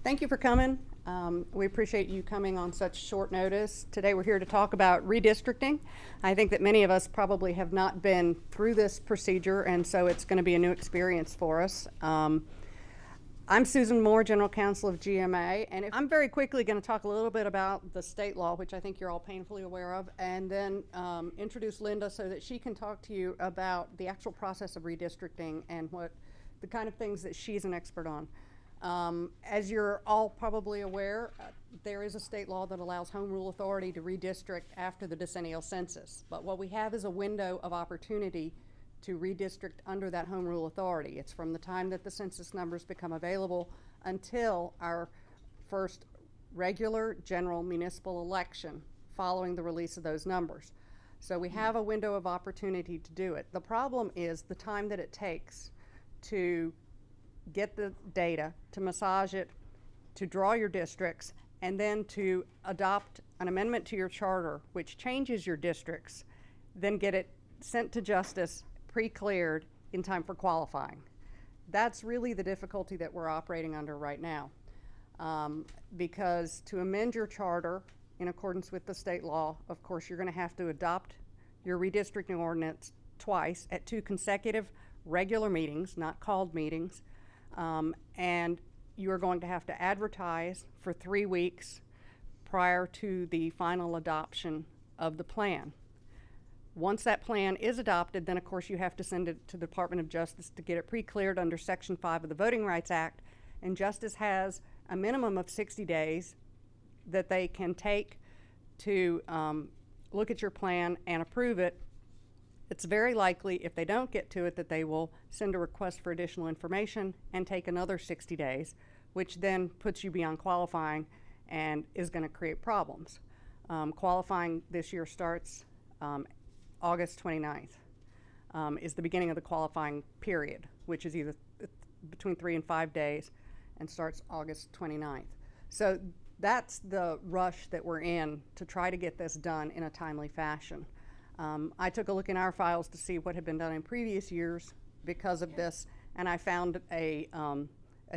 Thank you for coming. We appreciate you coming on such short notice. Today we're here to talk about redistricting. I think that many of us probably have not been through this procedure, and so it's going to be a new experience for us. I'm Susan Moore, General Counsel of GMA, and I'm very quickly going to talk a little bit about the state law, which I think you're all painfully aware of, and then introduce Linda so that she can talk to you about the actual process of redistricting and what the kind of things that she's an expert on. As you're all probably aware, there is a state law that allows Home Rule Authority to redistrict after the decennial census. But what we have is a window of opportunity to redistrict under that Home Rule Authority. It's from the time that the census numbers become available until our first regular general municipal election following the release of those numbers. So we have a window of opportunity to do it. The problem is the time that it takes to get the data, to massage it, to draw your districts, and then to adopt an amendment to your charter which changes your districts, then get it sent to justice, pre-cleared in time for qualifying. That's really the difficulty that we're operating under right now. Because to amend your charter in accordance with the state law, of course, you're going to have to adopt your redistricting ordinance twice at 2 consecutive regular meetings, not called meetings. And you are going to have to advertise for 3 weeks prior to the final adoption of the plan. Once that plan is adopted, then of course you have to send it to the Department of Justice to get it pre-cleared under Section 5 of the Voting Rights Act, and Justice has a minimum of 60 days that they can take to look at your plan and approve it. It's very likely, if they don't get to it, that they will send a request for additional information and take another 60 days, which then puts you beyond qualifying and is going to create problems. Qualifying this year starts August 29th, is the beginning of the qualifying period, which is either between 3 and 5 days and starts August 29th. So that's the rush that we're in to try to get this done in a timely fashion. I took a look in our files to see what had been done in previous years because of this, and I found a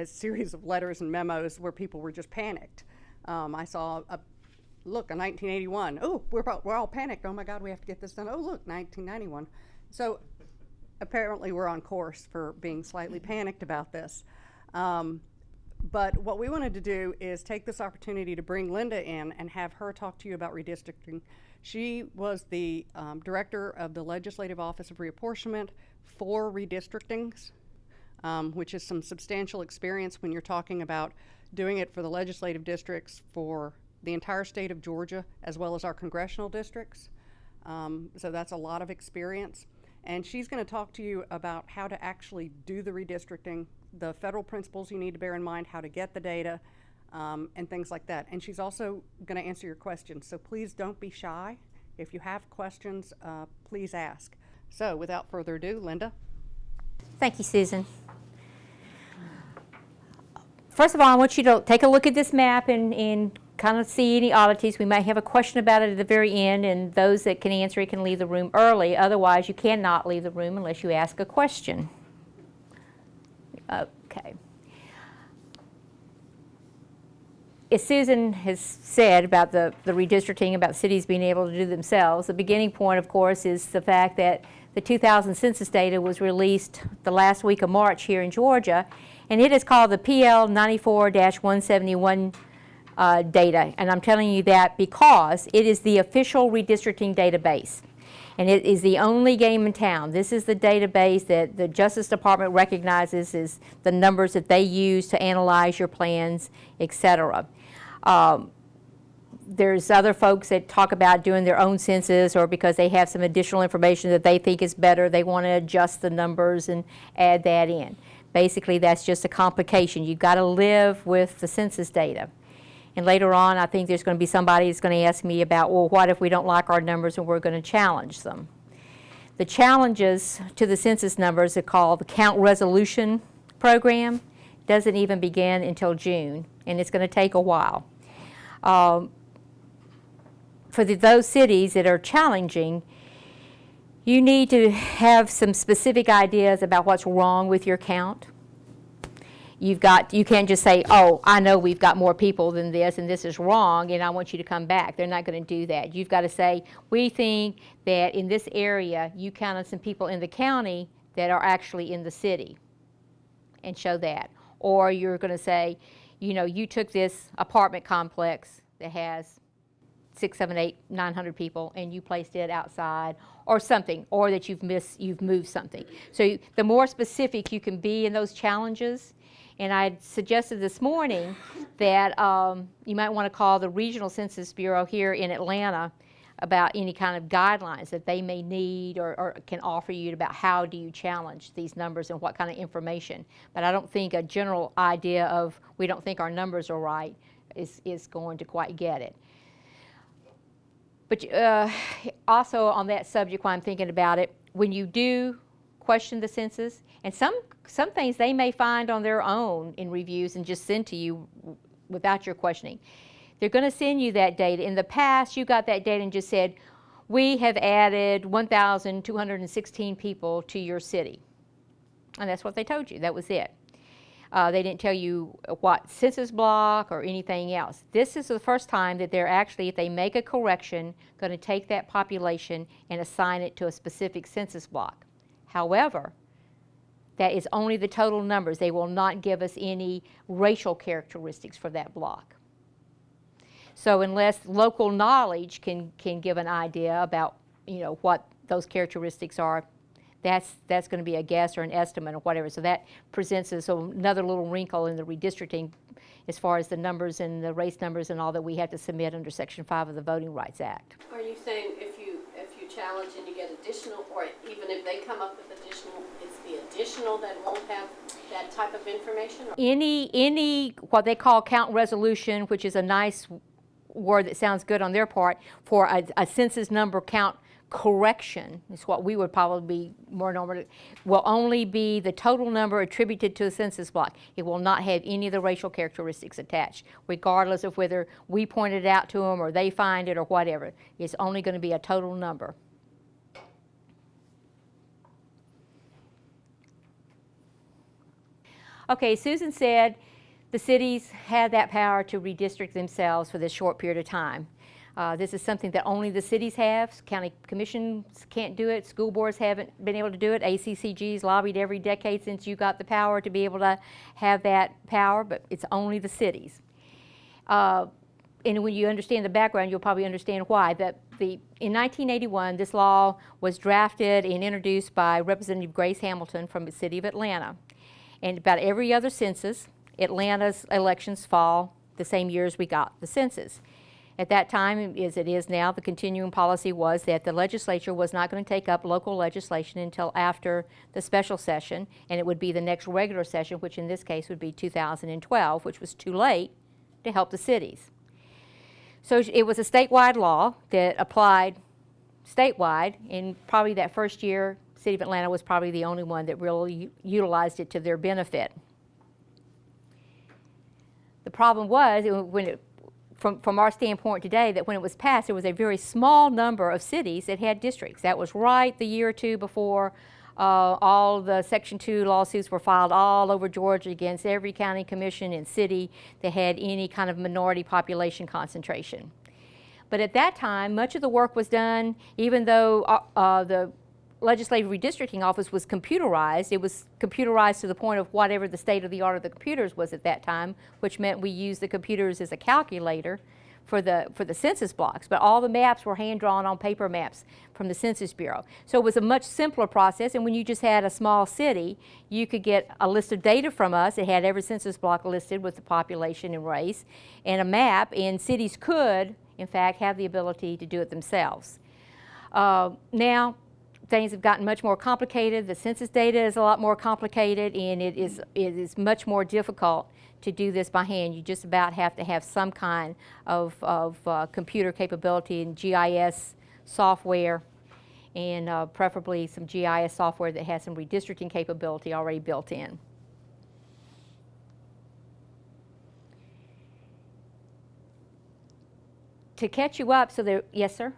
series of letters and memos where people were just panicked. I saw a 1981. Oh, we're all panicked. Oh my God, we have to get this done. Oh, look, 1991. So apparently we're on course for being slightly panicked about this. But what we wanted to do is take this opportunity to bring Linda in and have her talk to you about redistricting. She was the director of the Legislative Office of Reapportionment for redistrictings, which is some substantial experience when you're talking about doing it for the legislative districts for the entire state of Georgia, as well as our congressional districts. So that's a lot of experience. And she's going to talk to you about how to actually do the redistricting, the federal principles you need to bear in mind, how to get the data, and things like that. And she's also going to answer your questions. So please don't be shy. If you have questions, please ask. So without further ado, Linda. Thank you, Susan. First of all, I want you to take a look at this map and kind of see any oddities. We might have a question about it at the very end, and those that can answer it can leave the room early. Otherwise, you cannot leave the room unless you ask a question. Okay. As Susan has said about the redistricting, about cities being able to do themselves, the beginning point, of course, is the fact that the 2000 census data was released the last week of March here in Georgia, and it is called the PL 94-171 data. And I'm telling you that because it is the official redistricting database. And it is the only game in town. This is the database that the Justice Department recognizes as the numbers that they use to analyze your plans, etc. There's other folks that talk about doing their own census, or because they have some additional information that they think is better, they want to adjust the numbers and add that in. Basically, that's just a complication. You've got to live with the census data. And later on, I think there's going to be somebody that's going to ask me about, well, what if we don't like our numbers and we're going to challenge them? The challenges to the census numbers are called the Count Resolution Program. It doesn't even begin until June, and it's going to take a while. For those cities that are challenging, you need to have some specific ideas about what's wrong with your count. you can't just say, oh, I know we've got more people than this and this is wrong and I want you to come back. They're not going to do that. You've got to say, we think that in this area you counted some people in the county that are actually in the city, and show that. Or you're going to say, you know, you took this apartment complex that has 6, 7, 8, 900 people and you placed it outside, or something, or that you've moved something. So the more specific you can be in those challenges. And I suggested this morning that you might want to call the Regional Census Bureau here in Atlanta about any kind of guidelines that they may need or can offer you about how do you challenge these numbers and what kind of information. But I don't think a general idea of we don't think our numbers are right is going to quite get it. But also on that subject, while I'm thinking about it, when you do question the census, and some things they may find on their own in reviews and just send to you without your questioning. They're going to send you that data. In the past, you got that data and just said, we have added 1,216 people to your city. And that's what they told you. That was it. They didn't tell you what census block or anything else. This is the first time that they're actually, if they make a correction, going to take that population and assign it to a specific census block. However, that is only the total numbers. They will not give us any racial characteristics for that block. So unless local knowledge can give an idea about, you know, what those characteristics are, that's going to be a guess or an estimate or whatever. So that presents us another little wrinkle in the redistricting as far as the numbers and the race numbers and all that we have to submit under Section 5 of the Voting Rights Act. Are you saying if you challenge and you get additional, or even if they come up with additional, it's the additional that won't have that type of information? Any what they call count resolution, which is a nice word that sounds good on their part, for a census number count correction, is what we would probably be more normal, will only be the total number attributed to a census block. It will not have any of the racial characteristics attached, regardless of whether we point it out to them or they find it or whatever. It's only going to be a total number. Okay, Susan said the cities had that power to redistrict themselves for this short period of time. This is something that only the cities have. County commissions can't do it. School boards haven't been able to do it. ACCG's lobbied every decade since you got the power to be able to have that power, but it's only the cities. And when you understand the background, you'll probably understand why. In 1981, this law was drafted and introduced by Representative Grace Hamilton from the city of Atlanta. And about every other census, Atlanta's elections fall the same year as we got the census. At that time, as it is now, the continuing policy was that the legislature was not going to take up local legislation until after the special session, and it would be the next regular session, which in this case would be 2012, which was too late to help the cities. So it was a statewide law that applied statewide, and probably that first year, City of Atlanta was probably the only one that really utilized it to their benefit. The problem was, from our standpoint today, that when it was passed, there was a very small number of cities that had districts. That was right the year or two before all the Section 2 lawsuits were filed all over Georgia against every county commission and city that had any kind of minority population concentration. But at that time, much of the work was done, even though the Legislative Redistricting Office was computerized. It was computerized to the point of whatever the state of the art of the computers was at that time, which meant we used the computers as a calculator for the census blocks. But all the maps were hand-drawn on paper maps from the Census Bureau. So it was a much simpler process, and when you just had a small city, you could get a list of data from us. It had every census block listed with the population and race, and a map, and cities could, in fact, have the ability to do it themselves. Now, things have gotten much more complicated. The census data is a lot more complicated, and it is much more difficult to do this by hand. You just about have to have some kind of computer capability and GIS software, and preferably some GIS software that has some redistricting capability already built in. To catch you up, so there, yes, sir?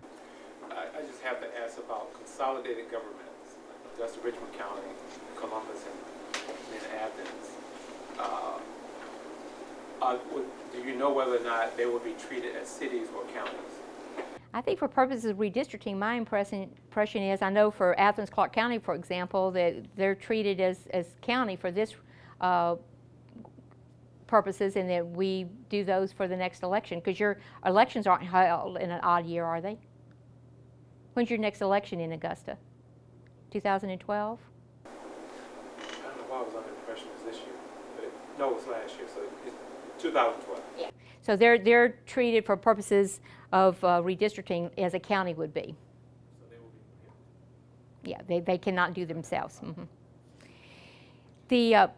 I just have to ask about consolidated governments, like Augusta, Richmond County, Columbus, and Athens. Do you know whether or not they will be treated as cities or counties? I think for purposes of redistricting, my impression is, I know for Athens Clarke County, for example, that they're treated as county for this purposes, and that we do those for the next election, because your elections aren't held in an odd year, are they? When's your next election in Augusta? 2012? I don't know why I was under the impression it was this year, but no, it was last year, so it's 2012. Yeah. So they're treated for purposes of redistricting as a county would be. So they will be. Yeah, they cannot do themselves. The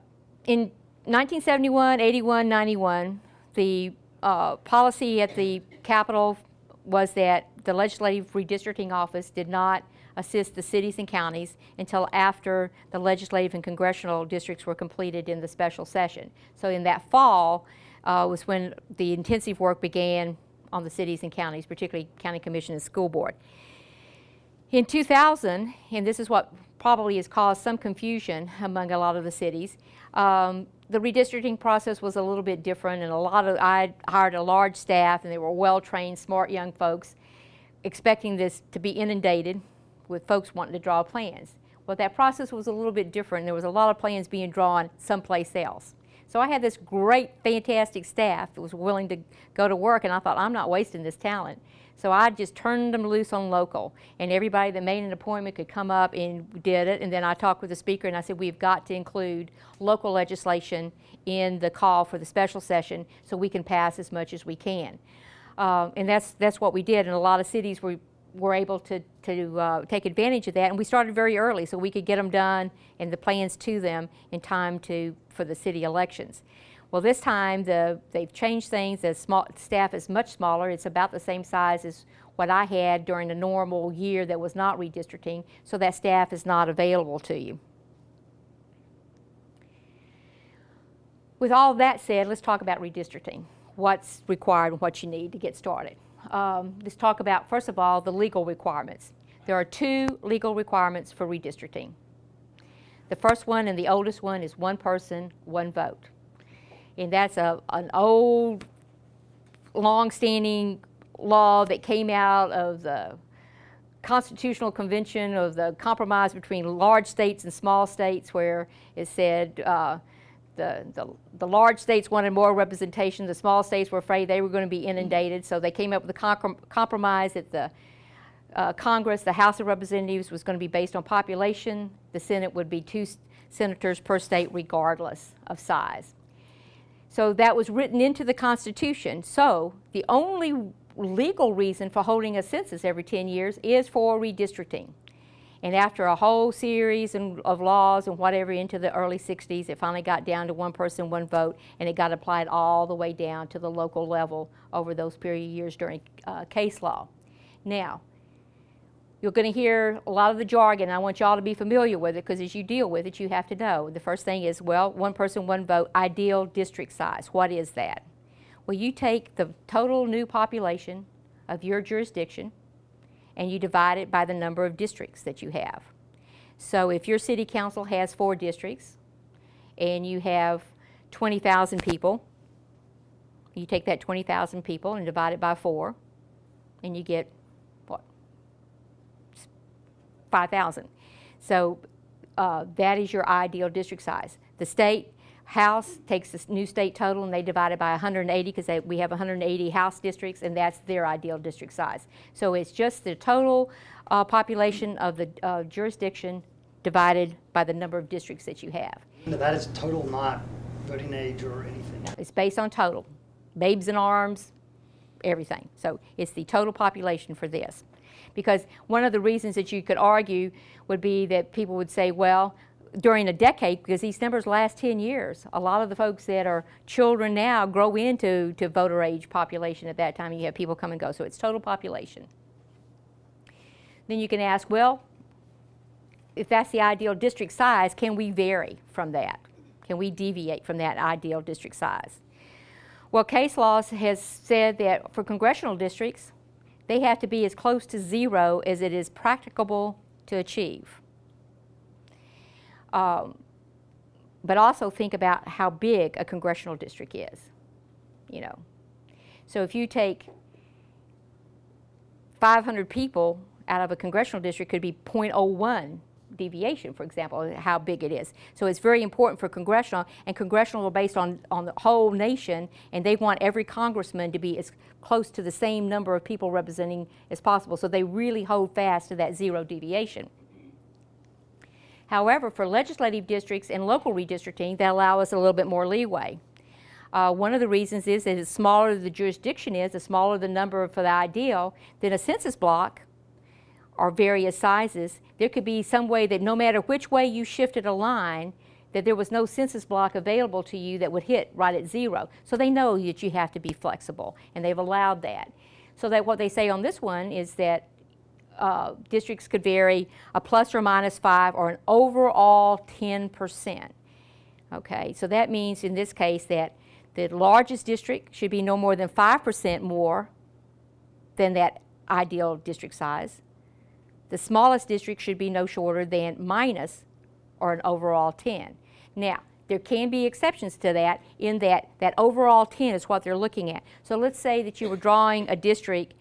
in 1971, 81, 91, the policy at the Capitol was that the Legislative Redistricting Office did not assist the cities and counties until after the legislative and congressional districts were completed in the special session. So in that fall was when the intensive work began on the cities and counties, particularly County Commission and School Board. In 2000, and this is what probably has caused some confusion among a lot of the cities, the redistricting process was a little bit different, and I hired a large staff, and they were well-trained, smart young folks, expecting this to be inundated with folks wanting to draw plans. Well, that process was a little bit different. There was a lot of plans being drawn someplace else. So I had this great, fantastic staff that was willing to go to work, and I thought, I'm not wasting this talent. So I just turned them loose on local, and everybody that made an appointment could come up and did it. And then I talked with the speaker, and I said, we've got to include local legislation in the call for the special session so we can pass as much as we can. And that's what we did, and a lot of cities were able to take advantage of that, and we started very early so we could get them done and the plans to them in time for the city elections. Well, this time they've changed things. The staff is much smaller. It's about the same size as what I had during a normal year that was not redistricting, so that staff is not available to you. With all that said, let's talk about redistricting. What's required and what you need to get started. Let's talk about, first of all, the legal requirements. There are 2 legal requirements for redistricting. The first one and the oldest one is one person, one vote. And that's an old, long-standing law that came out of the Constitutional Convention of the compromise between large states and small states, where it said the large states wanted more representation. The small states were afraid they were going to be inundated, so they came up with a compromise that the Congress, the House of Representatives, was going to be based on population. The Senate would be 2 senators per state regardless of size. So that was written into the Constitution. So the only legal reason for holding a census every 10 years is for redistricting. And after a whole series of laws and whatever into the early 60s, it finally got down to one person, one vote, and it got applied all the way down to the local level over those period of years during case law. Now, you're going to hear a lot of the jargon. I want y'all to be familiar with it, because as you deal with it, you have to know. The first thing is, well, one person, one vote, ideal district size. What is that? Well, you take the total new population of your jurisdiction, and you divide it by the number of districts that you have. So if your city council has 4 districts and you have 20,000 people, you take that 20,000 people and divide it by 4, and you get, what, 5,000. So that is your ideal district size. The state House takes the new state total and they divide it by 180, because we have 180 House districts, and that's their ideal district size. So it's just the total population of the jurisdiction divided by the number of districts that you have. That is total, not voting age or anything. It's based on total, babes in arms, everything. So it's the total population for this. Because one of the reasons that you could argue would be that people would say, well, during a decade, because these numbers last 10 years, a lot of the folks that are children now grow into voter age population at that time, and you have people come and go. So it's total population. Then you can ask, well, if that's the ideal district size, can we vary from that? Can we deviate from that ideal district size? Well, case law has said that for congressional districts, they have to be as close to 0 as it is practicable to achieve. But also think about how big a congressional district is. you know. So if you take 500 people out of a congressional district, could be 0.01 deviation, for example, how big it is. So it's very important for congressional, and congressional are based on the whole nation, and they want every congressman to be as close to the same number of people representing as possible. So they really hold fast to that 0 deviation. However, for legislative districts and local redistricting, that allow us a little bit more leeway. One of the reasons is that the smaller the jurisdiction is, the smaller the number for the ideal, then a census block or various sizes, there could be some way that no matter which way you shifted a line, that there was no census block available to you that would hit right at 0. So they know that you have to be flexible, and they've allowed that. So that what they say on this one is that districts could vary a plus or minus 5 or an overall 10%. Okay, so that means in this case that the largest district should be no more than 5% more than that ideal district size. The smallest district should be no shorter than minus or an overall 10. Now, there can be exceptions to that in that that overall 10 is what they're looking at. So let's say that you were drawing a district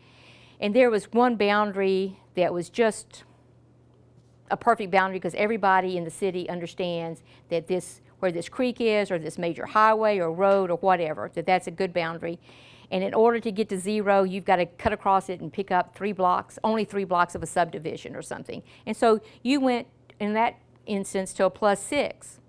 and there was one boundary that was just a perfect boundary because everybody in the city understands that this, where this creek is or this major highway or road or whatever, that that's a good boundary. And in order to get to 0, you've got to cut across it and pick up 3 blocks, only 3 blocks of a subdivision or something. And so you went, in that instance, to a plus 6.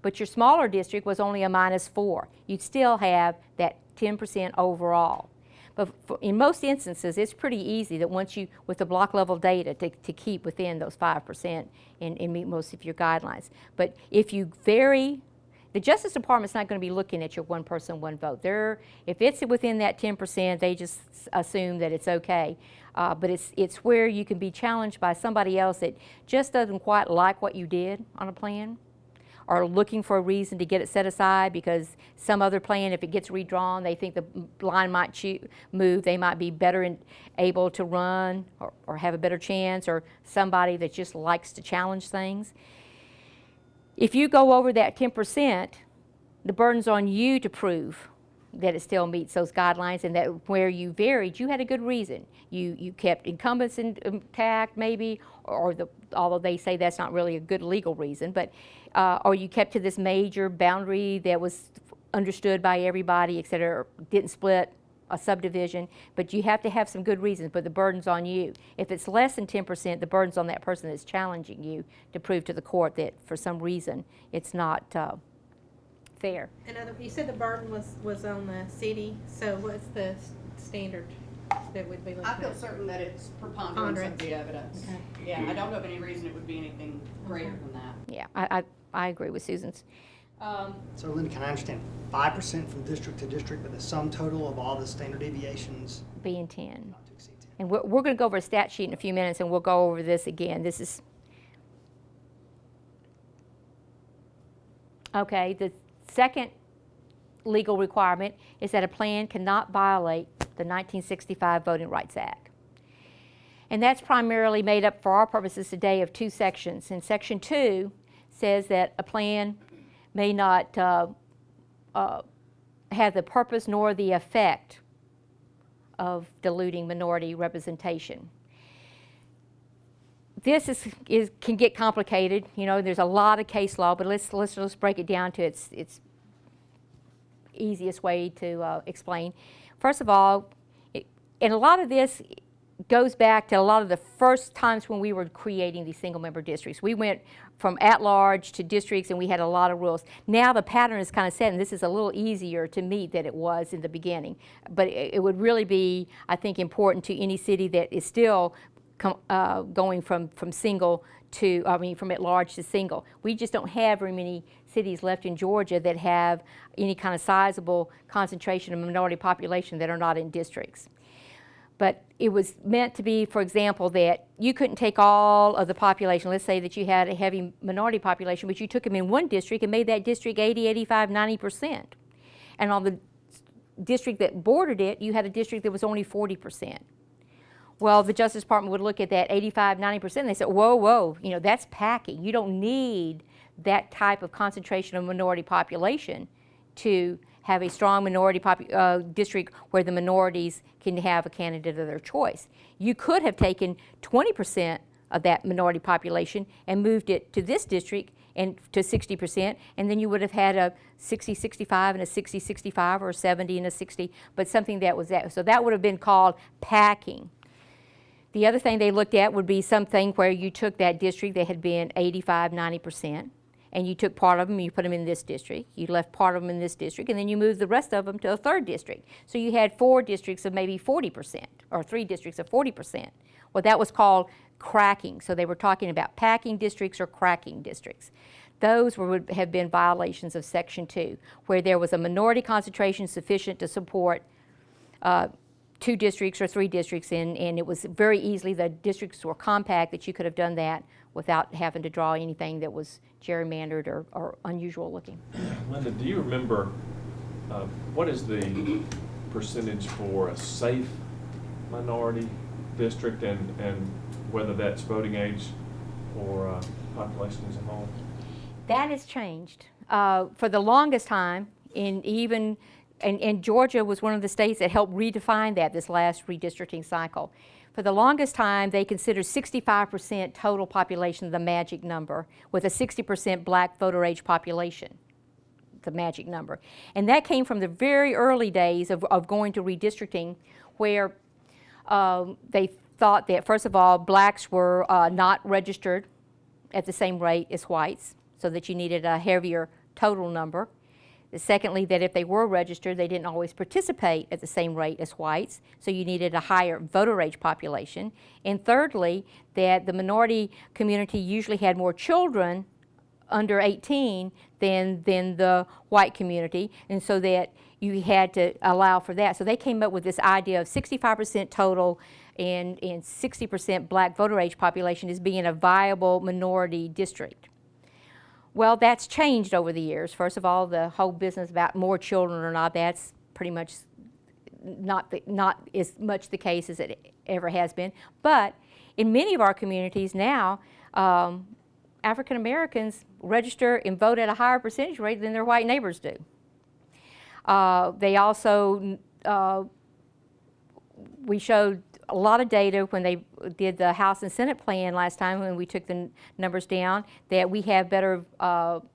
But your smaller district was only a minus 4. You'd still have that 10% overall. But in most instances, it's pretty easy that once you, with the block level data, to keep within those 5% and meet most of your guidelines. But if you vary, the Justice Department's not going to be looking at your one person, one vote. If it's within that 10%, they just assume that it's okay. But it's where you can be challenged by somebody else that just doesn't quite like what you did on a plan, or looking for a reason to get it set aside because some other plan, if it gets redrawn, they think the line might move, they might be better able to run or have a better chance, or somebody that just likes to challenge things. If you go over that 10%, the burden's on you to prove that it still meets those guidelines, and that where you varied, you had a good reason. You kept incumbents intact maybe, although they say that's not really a good legal reason, but or you kept to this major boundary that was understood by everybody, et cetera, or didn't split a subdivision, but you have to have some good reasons, but the burden's on you. If it's less than 10%, the burden's on that person that's challenging you to prove to the court that for some reason it's not fair. And you said the burden was on the city, so what's the standard that would be looking I at? feel certain that it's preponderance of the evidence. Okay. Yeah, I don't know of any reason it would be anything greater than that. Yeah, I agree with Susan's. So Linda, can I understand 5% from district to district, but the sum total of all the standard deviations Being 10. not to exceed 10? And we're going to go over a stat sheet in a few minutes, and we'll go over this again. This is, okay, the second legal requirement is that a plan cannot violate the 1965 Voting Rights Act. And that's primarily made up for our purposes today of 2 sections. And Section 2 says that a plan may not have the purpose nor the effect of diluting minority representation. This can get complicated. You know, there's a lot of case law, but let's just break it down to its easiest way to explain. First of all, and a lot of this goes back to a lot of the first times when we were creating these single-member districts. We went from at-large to districts, and we had a lot of rules. Now the pattern is kind of set, and this is a little easier to meet than it was in the beginning. But it would really be, I think, important to any city that is still going from single to, from at-large to single. We just don't have very many cities left in Georgia that have any kind of sizable concentration of minority population that are not in districts. But it was meant to be, for example, that you couldn't take all of the population. Let's say that you had a heavy minority population, but you took them in one district and made that district 80, 85, 90%. And on the district that bordered it, you had a district that was only 40%. Well, the Justice Department would look at that 85, 90%, and they said, whoa, you know, that's packing. You don't need that type of concentration of minority population to have a strong minority district where the minorities can have a candidate of their choice. You could have taken 20% of that minority population and moved it to this district and to 60%, and then you would have had a 60-65 and a 60-65 or a 70 and a 60, but something that was that. So that would have been called packing. The other thing they looked at would be something where you took that district that had been 85-90%, and you took part of them and you put them in this district. You left part of them in this district, and then you moved the rest of them to a third district. So you had 4 districts of maybe 40%, or 3 districts of 40%. Well, that was called cracking. So they were talking about packing districts or cracking districts. Those would have been violations of Section 2, where there was a minority concentration sufficient to support 2 districts or 3 districts, and it was very easily, the districts were compact, that you could have done that without having to draw anything that was gerrymandered or unusual looking. Linda, do you remember what is the percentage for a safe minority district, and whether that's voting age or population as a whole? That has changed. For the longest time, and Georgia was one of the states that helped redefine that this last redistricting cycle. For the longest time, they considered 65% total population the magic number, with a 60% black voter age population, the magic number. And that came from the very early days of going to redistricting, where they thought that, first of all, blacks were not registered at the same rate as whites, so that you needed a heavier total number. Secondly, that if they were registered, they didn't always participate at the same rate as whites, so you needed a higher voter age population. And thirdly, that the minority community usually had more children under 18 than the white community, and so that you had to allow for that. So they came up with this idea of 65% total and 60% black voter age population as being a viable minority district. Well, that's changed over the years. First of all, the whole business about more children or not, that's pretty much not as much the case as it ever has been. But in many of our communities now, African Americans register and vote at a higher percentage rate than their white neighbors do. They also, we showed a lot of data when they did the House and Senate plan last time, when we took the numbers down, that we have better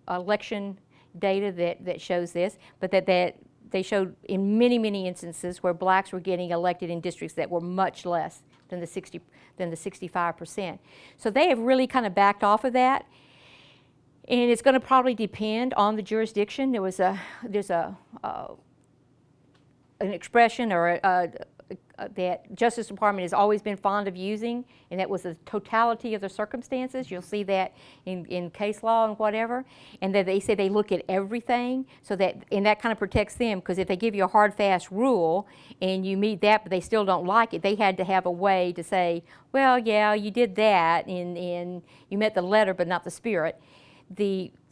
election data that shows this, but that they showed in many instances where blacks were getting elected in districts that were much less than the 65%. So they have really kind of backed off of that, and it's going to probably depend on the jurisdiction. There's an expression or that Justice Department has always been fond of using, and that was the totality of the circumstances. You'll see that in case law and whatever, and that they say they look at everything, so that, and that kind of protects them, because if they give you a hard, fast rule and you meet that but they still don't like it, they had to have a way to say, well, yeah, you did that, and you met the letter but not the spirit.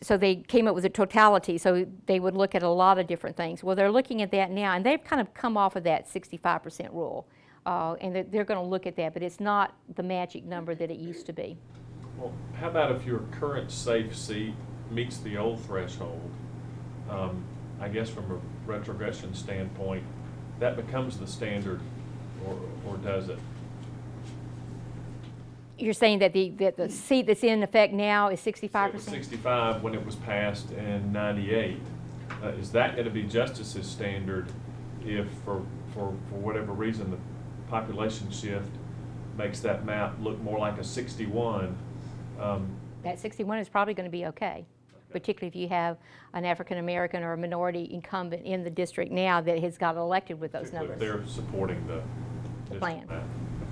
So they came up with a totality, so they would look at a lot of different things. Well, they're looking at that now, and they've kind of come off of that 65% rule, and they're going to look at that, but it's not the magic number that it used to be. Well, how about if your current safe seat meets the old threshold? I guess from a retrogression standpoint, that becomes the standard, or does it? You're saying that the seat that's in effect now is 65%? It was 65 when it was passed in 98. Is that going to be Justice's standard if, for whatever reason, the population shift makes that map look more like a 61? That 61 is probably going to be okay, particularly if you have an African American or a minority incumbent in the district now that has got elected with those numbers. They're supporting the plan. Map.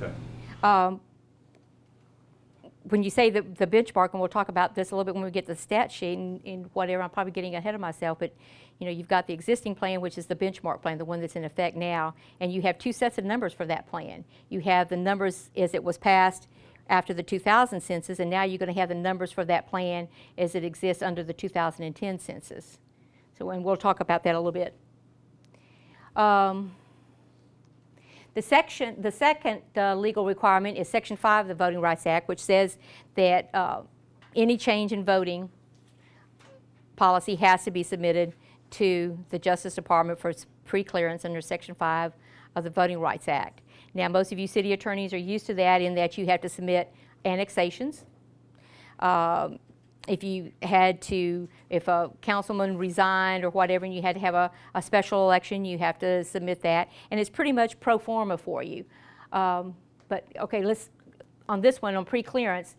Okay. When you say the benchmark, and we'll talk about this a little bit when we get to the stat sheet and whatever, I'm probably getting ahead of myself, but you know, you've got the existing plan, which is the benchmark plan, the one that's in effect now, and you have 2 sets of numbers for that plan. You have the numbers as it was passed after the 2000 census, and now you're going to have the numbers for that plan as it exists under the 2010 census. So, and we'll talk about that a little bit. The second legal requirement is Section 5 of the Voting Rights Act, which says that any change in voting policy has to be submitted to the Justice Department for preclearance under Section 5 of the Voting Rights Act. Now, most of you city attorneys are used to that in that you have to submit annexations. If you had to, if a councilman resigned or whatever and you had to have a special election, you have to submit that. And it's pretty much pro forma for you. But okay, on this one, on preclearance,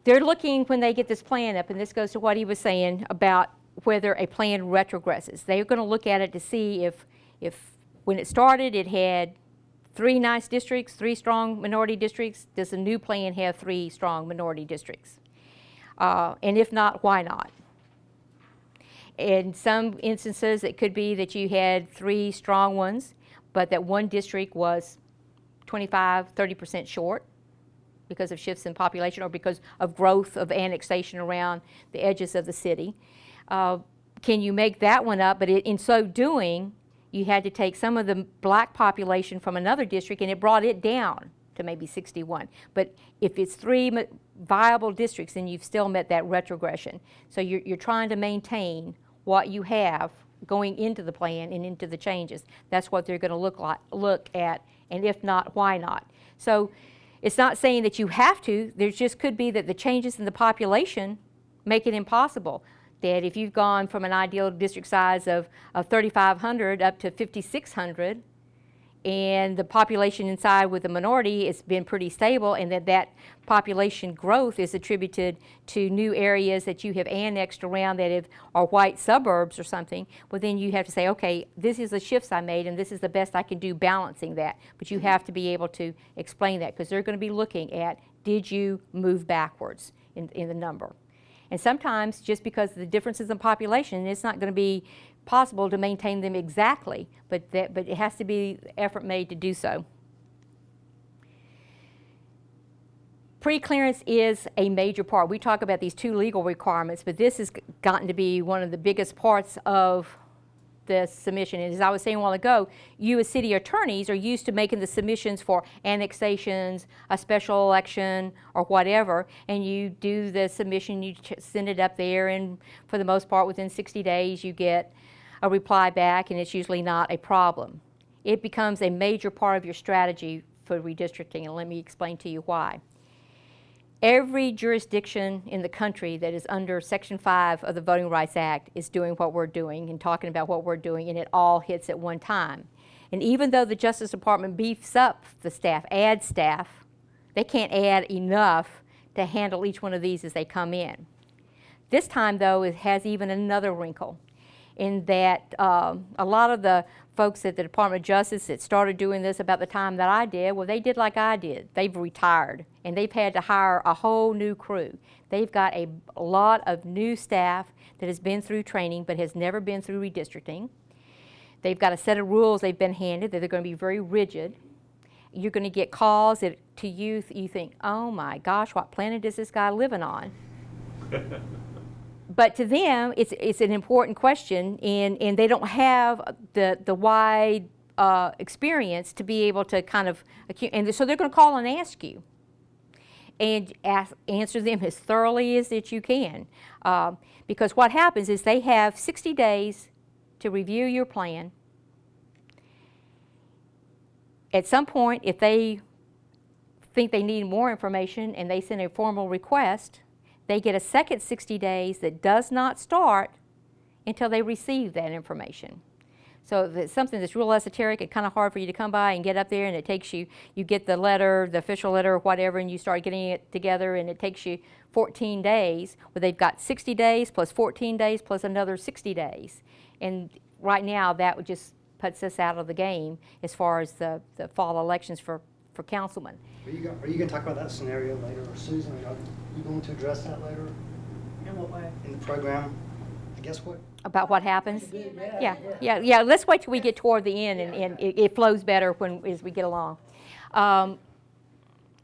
they're looking when they get this plan up, and this goes to what he was saying about whether a plan retrogresses. They're going to look at it to see if when it started it had 3 nice districts, 3 strong minority districts. Does the new plan have 3 strong minority districts? And if not, why not? In some instances, it could be that you had 3 strong ones, but that one district was 25–30% short because of shifts in population or because of growth of annexation around the edges of the city. Can you make that one up? But in so doing, you had to take some of the black population from another district and it brought it down to maybe 61. But if it's 3 viable districts, then you've still met that retrogression. So you're trying to maintain what you have going into the plan and into the changes. That's what they're going to look at, and if not, why not? So it's not saying that you have to. There just could be that the changes in the population make it impossible. That if you've gone from an ideal district size of 3,500 up to 5,600, and the population inside with the minority has been pretty stable, and that population growth is attributed to new areas that you have annexed around that are white suburbs or something, well then you have to say, okay, this is the shifts I made and this is the best I can do balancing that. But you have to be able to explain that because they're going to be looking at, did you move backwards in the number? And sometimes just because of the differences in population, it's not going to be possible to maintain them exactly, but it has to be effort made to do so. Preclearance is a major part. We talk about these 2 legal requirements, but this has gotten to be one of the biggest parts of the submission. And as I was saying a while ago, you as city attorneys are used to making the submissions for annexations, a special election, or whatever, and you do the submission, you send it up there, and for the most part within 60 days you get a reply back, and it's usually not a problem. It becomes a major part of your strategy for redistricting, and let me explain to you why. Every jurisdiction in the country that is under Section 5 of the Voting Rights Act is doing what we're doing and talking about what we're doing, and it all hits at one time. And even though the Justice Department beefs up the staff, adds staff, they can't add enough to handle each one of these as they come in. This time, though, it has even another wrinkle in that a lot of the folks at the Department of Justice that started doing this about the time that I did, well, they did like I did. They've retired, and they've had to hire a whole new crew. They've got a lot of new staff that has been through training but has never been through redistricting. They've got a set of rules they've been handed that they're going to be very rigid. You're going to get calls that to you think, oh my gosh, what planet is this guy living on? But to them, it's an important question, and they don't have the wide experience to be able to kind of, and so they're going to call and ask you, and answer them as thoroughly as that you can. Because what happens is they have 60 days to review your plan. At some point, if they think they need more information and they send a formal request, they get a second 60 days that does not start until they receive that information. So if it's something that's real esoteric and kind of hard for you to come by and get up there, and it takes you get the letter, the official letter or whatever, and you start getting it together, and it takes you 14 days. Well, they've got 60 days plus 14 days plus another 60 days. And right now, that just puts us out of the game as far as the fall elections for councilmen. Are you going to talk about that scenario later, or Susan, are you going to address that later In what way? in the program? I guess what? About what happens? Yeah. Let's wait till we get toward the end, and it flows better as we get along.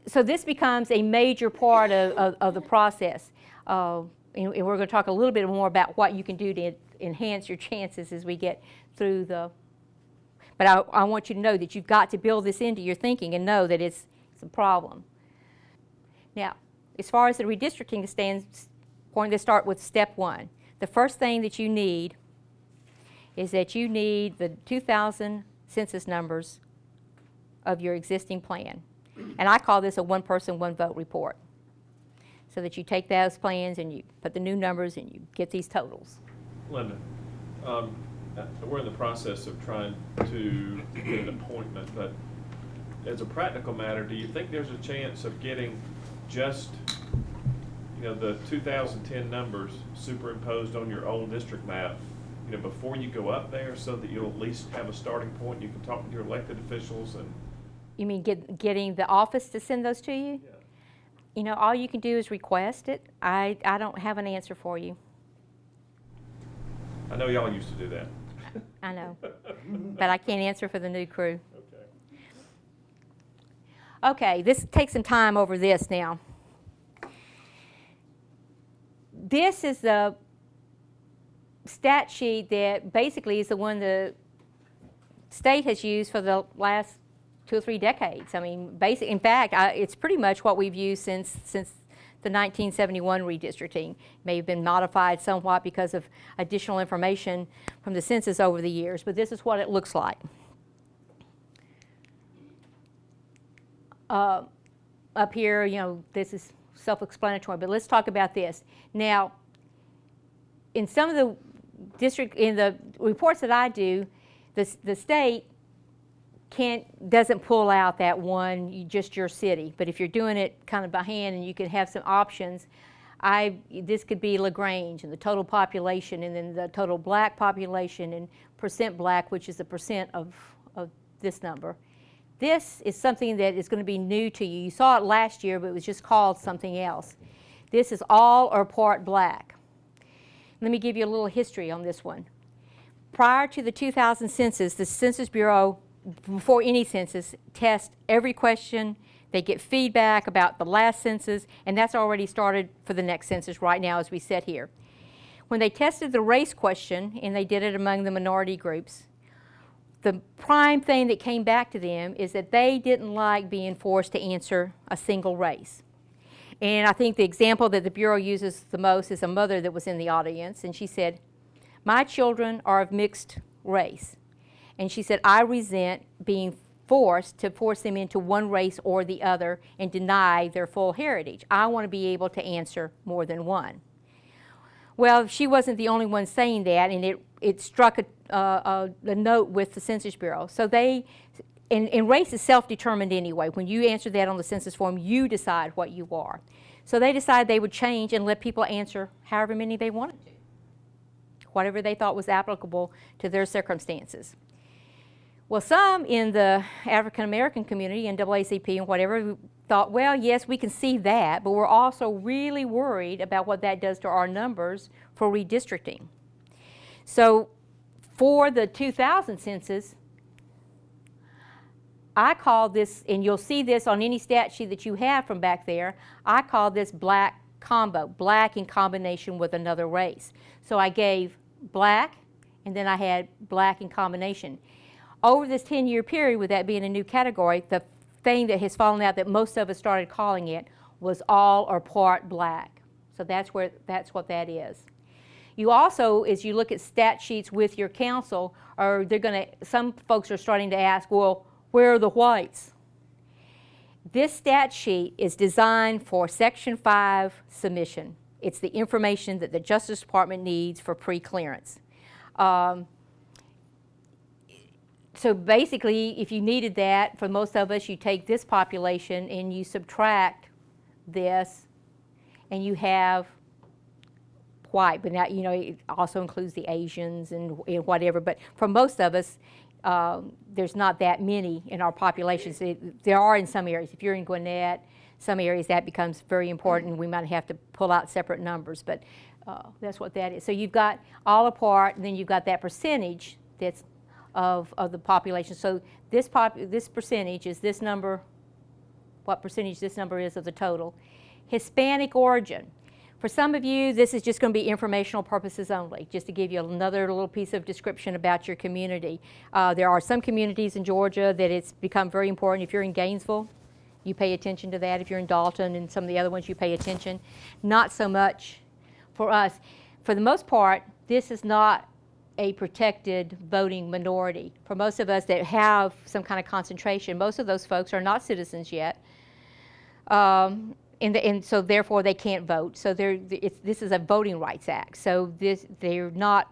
So this becomes a major part of the process. And we're going to talk a little bit more about what you can do to enhance your chances as we get through the. But I want you to know that you've got to build this into your thinking and know that it's a problem. Now, as far as the redistricting stands, going to start with step 1. the first thing that you need is that you need the 2000 census numbers of your existing plan. And I call this a one person, one vote report. So that you take those plans and you put the new numbers and you get these totals. Linda, we're in the process of trying to get an appointment, but as a practical matter, do you think there's a chance of getting just, the 2010 numbers superimposed on your old district map, before you go up there, so that you'll at least have a starting point? You can talk with your elected officials and. You mean getting the office to send those to you? Yeah. All you can do is request it. I don't have an answer for you. I know y'all used to do that. I know, but I can't answer for the new crew. Okay, this takes some time over this now. This is the stat sheet that basically is the one the state has used for the last 2 or 3 decades. I mean, in fact, it's pretty much what we've used since the 1971 redistricting. May have been modified somewhat because of additional information from the census over the years, but this is what it looks like. Up here, this is self-explanatory, but let's talk about this. Now, in some of the in the reports that I do, the state doesn't pull out that one, just your city. But if you're doing it kind of by hand and you can have some options, this could be LaGrange and the total population, and then the total black population and percent black, which is the percent of this number. This is something that is going to be new to you. You saw it last year, but it was just called something else. This is all or part black. Let me give you a little history on this one. Prior to the 2000 census, the Census Bureau, before any census, tests every question. They get feedback about the last census, and that's already started for the next census right now as we sit here. When they tested the race question, and they did it among the minority groups, the prime thing that came back to them is that they didn't like being forced to answer a single race. And I think the example that the Bureau uses the most is a mother that was in the audience, and she said, "My children are of mixed race." And she said, "I resent being forced to force them into one race or the other and deny their full heritage. I want to be able to answer more than one." Well, she wasn't the only one saying that, and it struck a note with the Census Bureau. So and race is self-determined anyway. When you answer that on the census form, you decide what you are. So they decided they would change and let people answer however many they wanted to, whatever they thought was applicable to their circumstances. Well, some in the African American community, NAACP and whatever, thought, well, yes, we can see that, but we're also really worried about what that does to our numbers for redistricting. So for the 2000 census, I call this, and you'll see this on any stat sheet that you have from back there, I call this black combo, black in combination with another race. So I gave black, and then I had black in combination. Over this 10-year period, with that being a new category, the thing that has fallen out that most of us started calling it was all or part black. So that's what that is. You also, as you look at stat sheets with your council, some folks are starting to ask, well, where are the whites? This stat sheet is designed for Section 5 submission. It's the information that the Justice Department needs for preclearance. So basically, if you needed that, for most of us, you take this population and you subtract this, and you have white. But now, it also includes the Asians and whatever. But for most of us, there's not that many in our populations. There are in some areas. If you're in Gwinnett, some areas that becomes very important. We might have to pull out separate numbers, but that's what that is. So you've got all apart, and then you've got that percentage that's of the population. So this percentage is this number, what percentage this number is of the total. Hispanic origin. For some of you, this is just going to be informational purposes only, just to give you another little piece of description about your community. There are some communities in Georgia that it's become very important. If you're in Gainesville, you pay attention to that. If you're in Dalton and some of the other ones, you pay attention. Not so much for us. for the most part, this is not a protected voting minority. For most of us that have some kind of concentration, most of those folks are not citizens yet. And so therefore they can't vote. So this is a Voting Rights Act. So they're not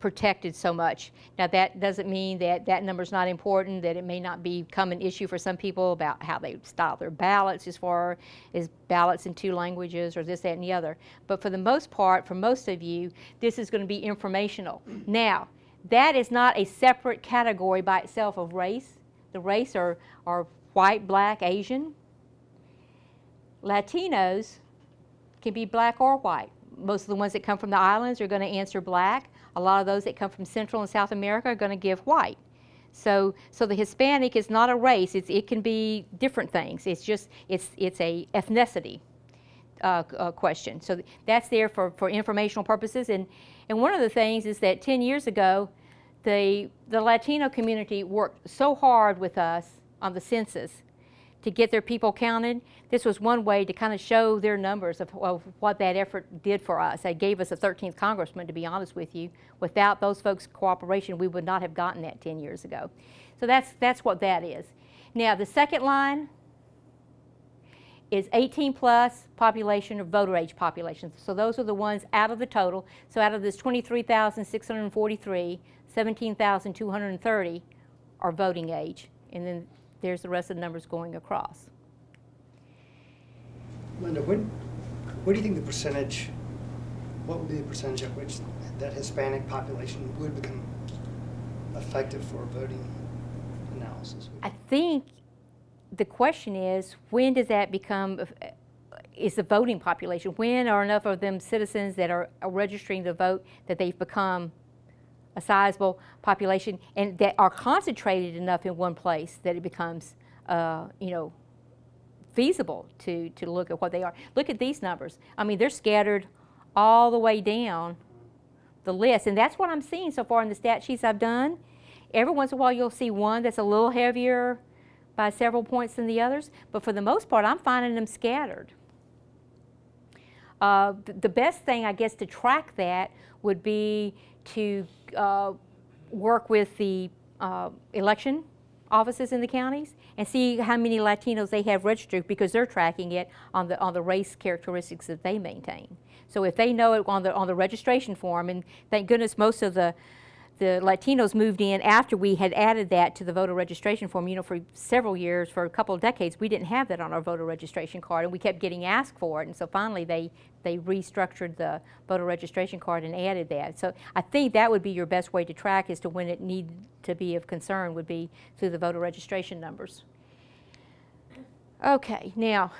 protected so much. Now that doesn't mean that that number's not important, that it may not become an issue for some people about how they style their ballots as far as ballots in 2 languages or this, that, and the other. But for the most part, for most of you, this is going to be informational. Now, that is not a separate category by itself of race. The race are white, black, Asian. Latinos can be black or white. Most of the ones that come from the islands are going to answer black. A lot of those that come from Central and South America are going to give white. So the Hispanic is not a race. It can be different things. It's just it's a ethnicity question. So that's there for informational purposes. And one of the things is that 10 years ago, the Latino community worked so hard with us on the census to get their people counted. This was one way to kind of show their numbers of what that effort did for us. They gave us a 13th congressman, to be honest with you. Without those folks' cooperation, we would not have gotten that 10 years ago. So that's what that is. Now, the second line is 18 plus population or voter age population. So those are the ones out of the total. So out of this 23,643, 17,230 are voting age. And then there's the rest of the numbers going across. Linda, what do you think the percentage, what would be the percentage at which that Hispanic population would become effective for voting analysis? I think the question is, when does that become, is the voting population, when are enough of them citizens that are registering to vote that they've become a sizable population and that are concentrated enough in one place that it becomes, feasible to look at what they are. Look at these numbers. I mean, they're scattered all the way down the list, and that's what I'm seeing so far in the stat sheets I've done. Every once in a while you'll see one that's a little heavier by several points than the others, but for the most part I'm finding them scattered. The best thing, I guess, to track that would be to work with the election offices in the counties and see how many Latinos they have registered, because they're tracking it on the race characteristics that they maintain. So if they know it on the registration form, and thank goodness most of the Latinos moved in after we had added that to the voter registration form. You know, for several years, for a couple of decades, we didn't have that on our voter registration card, and we kept getting asked for it. And so finally, they restructured the voter registration card and added that. So I think that would be your best way to track as to when it needed to be of concern, would be through the voter registration numbers. Okay, now,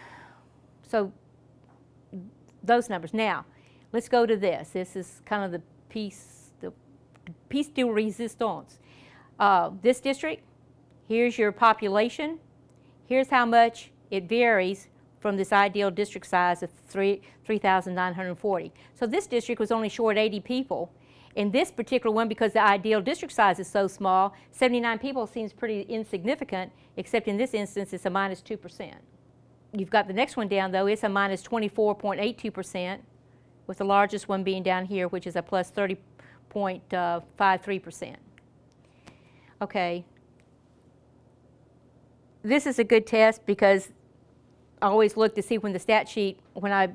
so those numbers. Now, let's go to this. This is kind of the piece de resistance. This district, here's your population. Here's how much it varies from this ideal district size of 3,940. So this district was only short 80 people. In this particular one, because the ideal district size is so small, 79 people seems pretty insignificant, except in this instance it's a minus 2%. You've got the next one down though, it's a minus 24.82%, with the largest one being down here, which is a plus 30.53%. Okay. This is a good test because I always look to see when the stat sheet, when I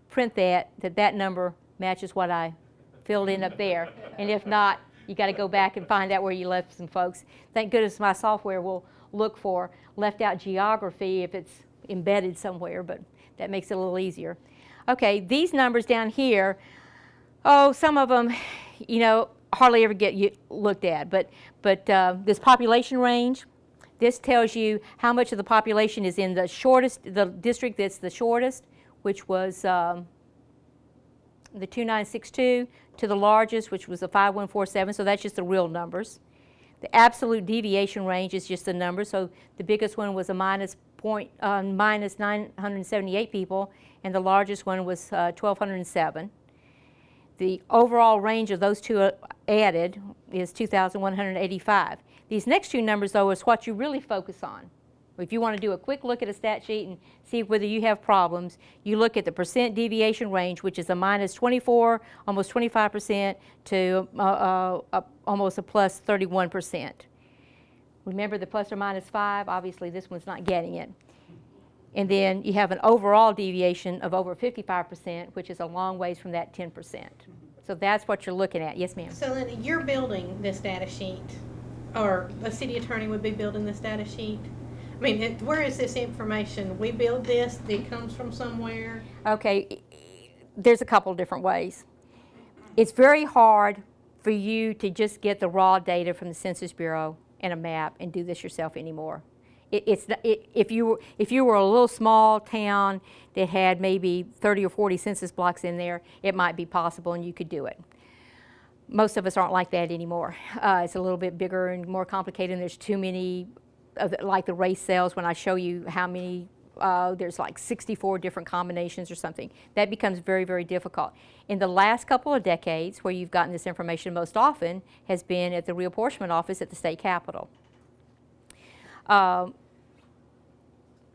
print that number matches what I filled in up there. And if not, you got to go back and find out where you left some folks. Thank goodness my software will look for left out geography if it's embedded somewhere, but that makes it a little easier. Okay, these numbers down here, oh, some of them, you know, hardly ever get looked at, but this population range, this tells you how much of the population is in the district that's the shortest, which was the 2962, to the largest, which was the 5147, so that's just the real numbers. The absolute deviation range is just the number, so the biggest one was a minus 978 people, and the largest one was 1,207. The overall range of those two added is 2,185. These next two numbers, though, is what you really focus on. If you want to do a quick look at a stat sheet and see whether you have problems, you look at the percent deviation range, which is a minus 24, almost 25%, to almost a plus 31%. Remember the plus or minus 5, obviously this one's not getting it. And then you have an overall deviation of over 55%, which is a long ways from that 10%. So that's what you're looking at. Yes, ma'am? So Linda, you're building this data sheet, or the city attorney would be building this data sheet? I mean, where is this information? We build this, it comes from somewhere? Okay, there's a couple different ways. It's very hard for you to just get the raw data from the Census Bureau and a map and do this yourself anymore. If you were a little small town that had maybe 30 or 40 census blocks in there, it might be possible and you could do it. Most of us aren't like that anymore. It's a little bit bigger and more complicated, and there's too many, like the race cells, when I show you how many, there's like 64 different combinations or something. That becomes very, very difficult. In the last couple of decades, where you've gotten this information most often has been at the reapportionment office at the state capitol.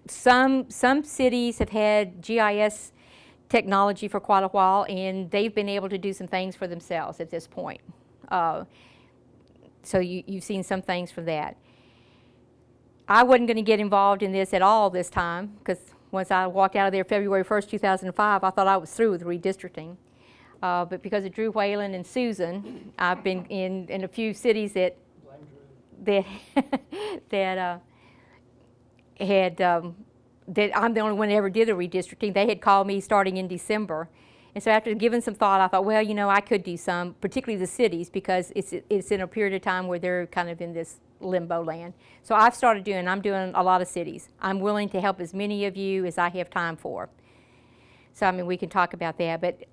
Some cities have had GIS technology for quite a while, and they've been able to do some things for themselves at this point. So you've seen some things from that. I wasn't going to get involved in this at all this time, because once I walked out of there February 1st, 2005, I thought I was through with redistricting. But because of Drew Whalen and Susan, I've been in a few cities that that I'm the only one that ever did the redistricting. They had called me starting in December. And so after giving some thought, I thought, well, you know, I could do some, particularly the cities, because it's in a period of time where they're kind of in this limbo land. So I'm doing a lot of cities. I'm willing to help as many of you as I have time for. So, I mean, we can talk about that. But,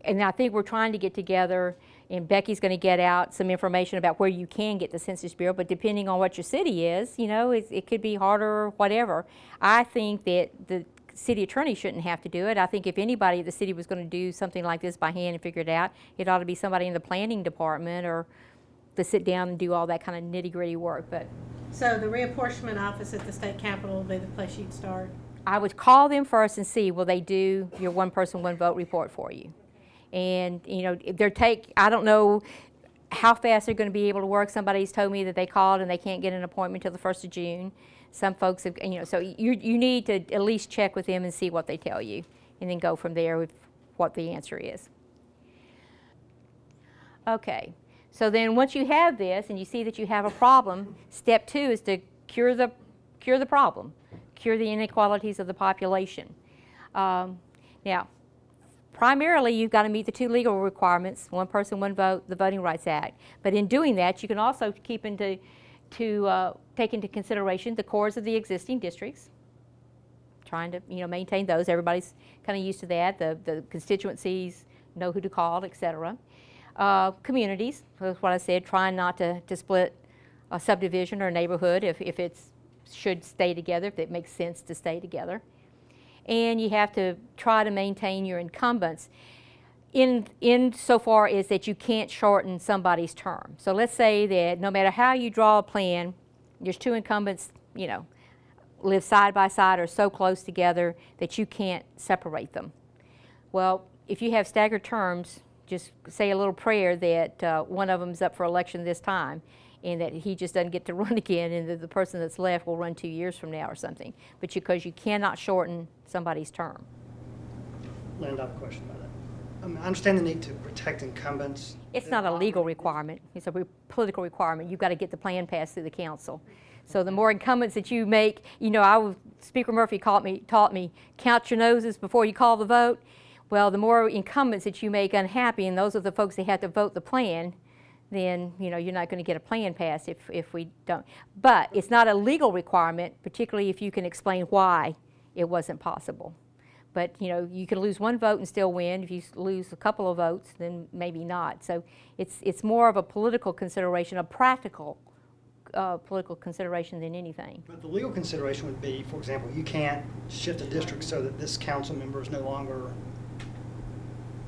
and I think we're trying to get together, and Becky's going to get out some information about where you can get the Census Bureau, but depending on what your city is, you know, it could be harder or whatever. I think that the city attorney shouldn't have to do it. I think if anybody at the city was going to do something like this by hand and figure it out, it ought to be somebody in the planning department, or to sit down and do all that kind of nitty-gritty work. But So the reapportionment office at the state capitol will be the place you'd start? I would call them first and see, will they do your one person, one vote report for you? And, you know, I don't know how fast they're going to be able to work. Somebody's told me that they called and they can't get an appointment till the 1st of June. Some folks have, you know, so you need to at least check with them and see what they tell you, and then go from there with what the answer is. Okay, so then once you have this and you see that you have a problem, step 2 is to cure the problem. Cure the inequalities of the population. Now, primarily you've got to meet the 2 legal requirements, one person, one vote, the Voting Rights Act. But in doing that, you can also take into consideration the cores of the existing districts, trying to, you know, maintain those. Everybody's kind of used to that. The constituencies know who to call, etc. Communities, that's what I said, trying not to split a subdivision or a neighborhood if it's should stay together, if it makes sense to stay together. And you have to try to maintain your incumbents in so far as that you can't shorten somebody's term. So let's say that no matter how you draw a plan, there's 2 incumbents, you know, live side by side or so close together that you can't separate them. Well, if you have staggered terms, just say a little prayer that one of them's up for election this time, and that he just doesn't get to run again, and that the person that's left will run 2 years from now or something. But because you cannot shorten somebody's term. Linda, I have a question about that. I mean, I understand the need to protect incumbents. It's not a legal requirement. It's a political requirement. You've got to get the plan passed through the council. So the more incumbents that you make, you know, Speaker Murphy taught me, count your noses before you call the vote. Well, the more incumbents that you make unhappy, and those are the folks that have to vote the plan, then, you know, you're not going to get a plan passed if we don't. But it's not a legal requirement, particularly if you can explain why it wasn't possible. But, you know, you can lose 1 vote and still win. If you lose a couple of votes, then maybe not. So it's more of a political consideration, a practical political consideration than anything. But the legal consideration would be, for example, you can't shift a district so that this council member is no longer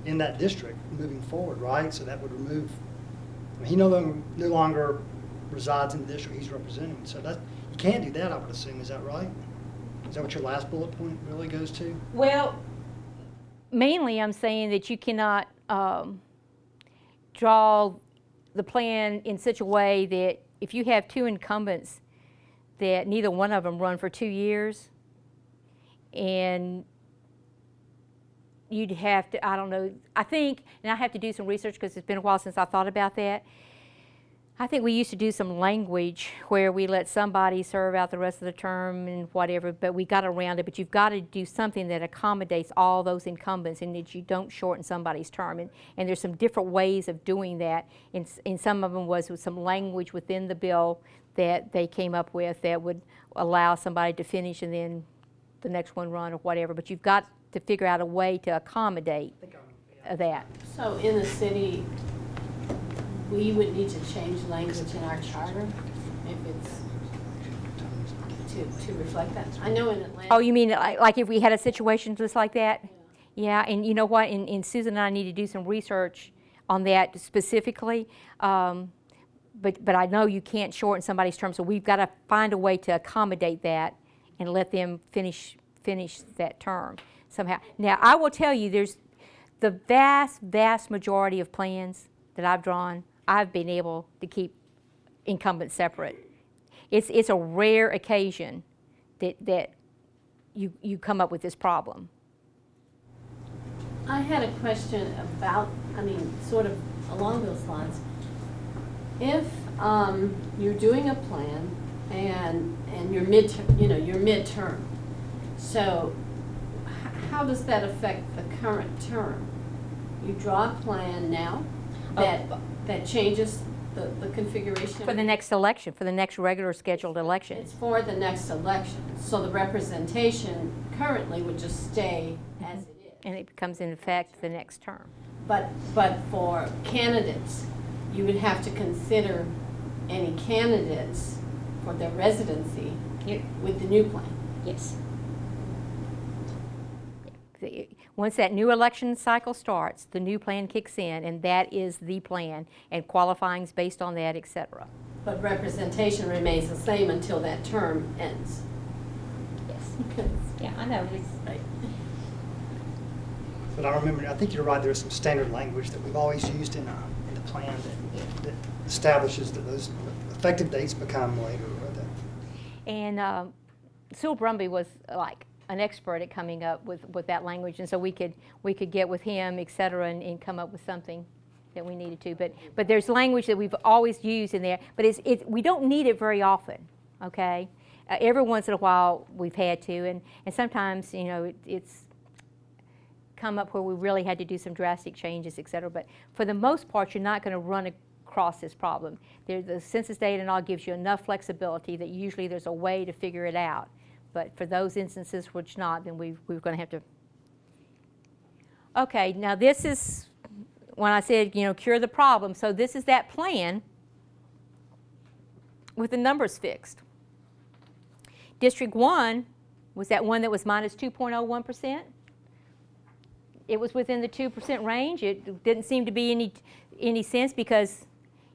in that district moving forward, right? So that would remove, I mean, he no longer resides in the district he's representing. So that You can't do that, I would assume, is that right? Is that what your last bullet point really goes to? Well, mainly I'm saying that you cannot draw the plan in such a way that if you have two incumbents, that neither one of them run for 2 years, and you'd have to, I don't know, I think, and I have to do some research because it's been a while since I thought about that. I think we used to do some language where we let somebody serve out the rest of the term and whatever, but we got around it. But you've got to do something that accommodates all those incumbents and that you don't shorten somebody's term. And there's some different ways of doing that. And some of them was with some language within the bill that they came up with that would allow somebody to finish and then the next one run or whatever. But you've got to figure out a way to accommodate that. So in the city, we would need to change language in our charter if it's to reflect that. I know in Atlanta. Oh, you mean like if we had a situation just like that? Yeah, and you know what, and Susan and I need to do some research on that specifically. But I know you can't shorten somebody's term, so we've got to find a way to accommodate that and let them finish that term somehow. Now, I will tell you, there's the vast majority of plans that I've drawn, I've been able to keep incumbents separate. It's a rare occasion that you come up with this problem. I had a question about, sort of along those lines. If you're doing a plan and your midterm, so how does that affect the current term? You draw a plan now that changes the configuration? For the next election, for the next regular scheduled election. It's for the next election, so the representation currently would just stay as it is. And it becomes in effect the next term. But for candidates, you would have to consider any candidates for their residency with the new plan. Yes. Once that new election cycle starts, the new plan kicks in, and that is the plan, and qualifying's based on that, et cetera. But representation remains the same until that term ends. Yes. Yeah, I know. Right. But I think you're right, there's some standard language that we've always used in the plan that establishes that those effective dates become later. And Sewell Brumby was like an expert at coming up with that language, and so we could get with him, et cetera, and come up with something that we needed to. But there's language that we've always used in there, but we don't need it very often, okay? Every once in a while we've had to, and sometimes, it's come up where we really had to do some drastic changes, et cetera. But for the most part, you're not going to run across this problem. The census data and all gives you enough flexibility that usually there's a way to figure it out. But for those instances which not, then we're going to have to. Okay, now this is when I said, cure the problem. So this is that plan with the numbers fixed. District 1 was that one that was minus 2.01%. It was within the 2% range. It didn't seem to be any sense because,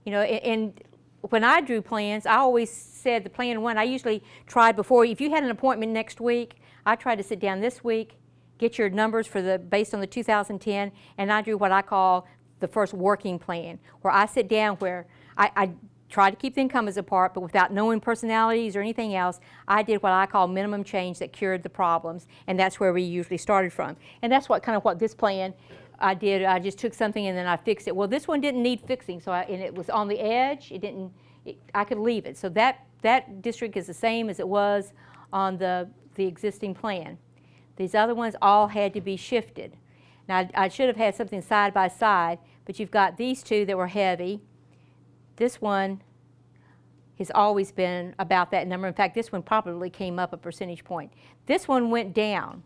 and when I drew plans, I always said the plan one, I usually tried before, if you had an appointment next week, I tried to sit down this week, get your numbers based on the 2010, and I drew what I call the first working plan, where I sit down where I try to keep the incumbents apart, but without knowing personalities or anything else, I did what I call minimum change that cured the problems, and that's where we usually started from. And that's what this plan I did. I just took something and then I fixed it. Well, this one didn't need fixing, and it was on the edge. I could leave it. So that district is the same as it was on the existing plan. These other ones all had to be shifted. Now, I should have had something side by side, but you've got these two that were heavy. This one has always been about that number. In fact, this one probably came up a percentage point. This one went down.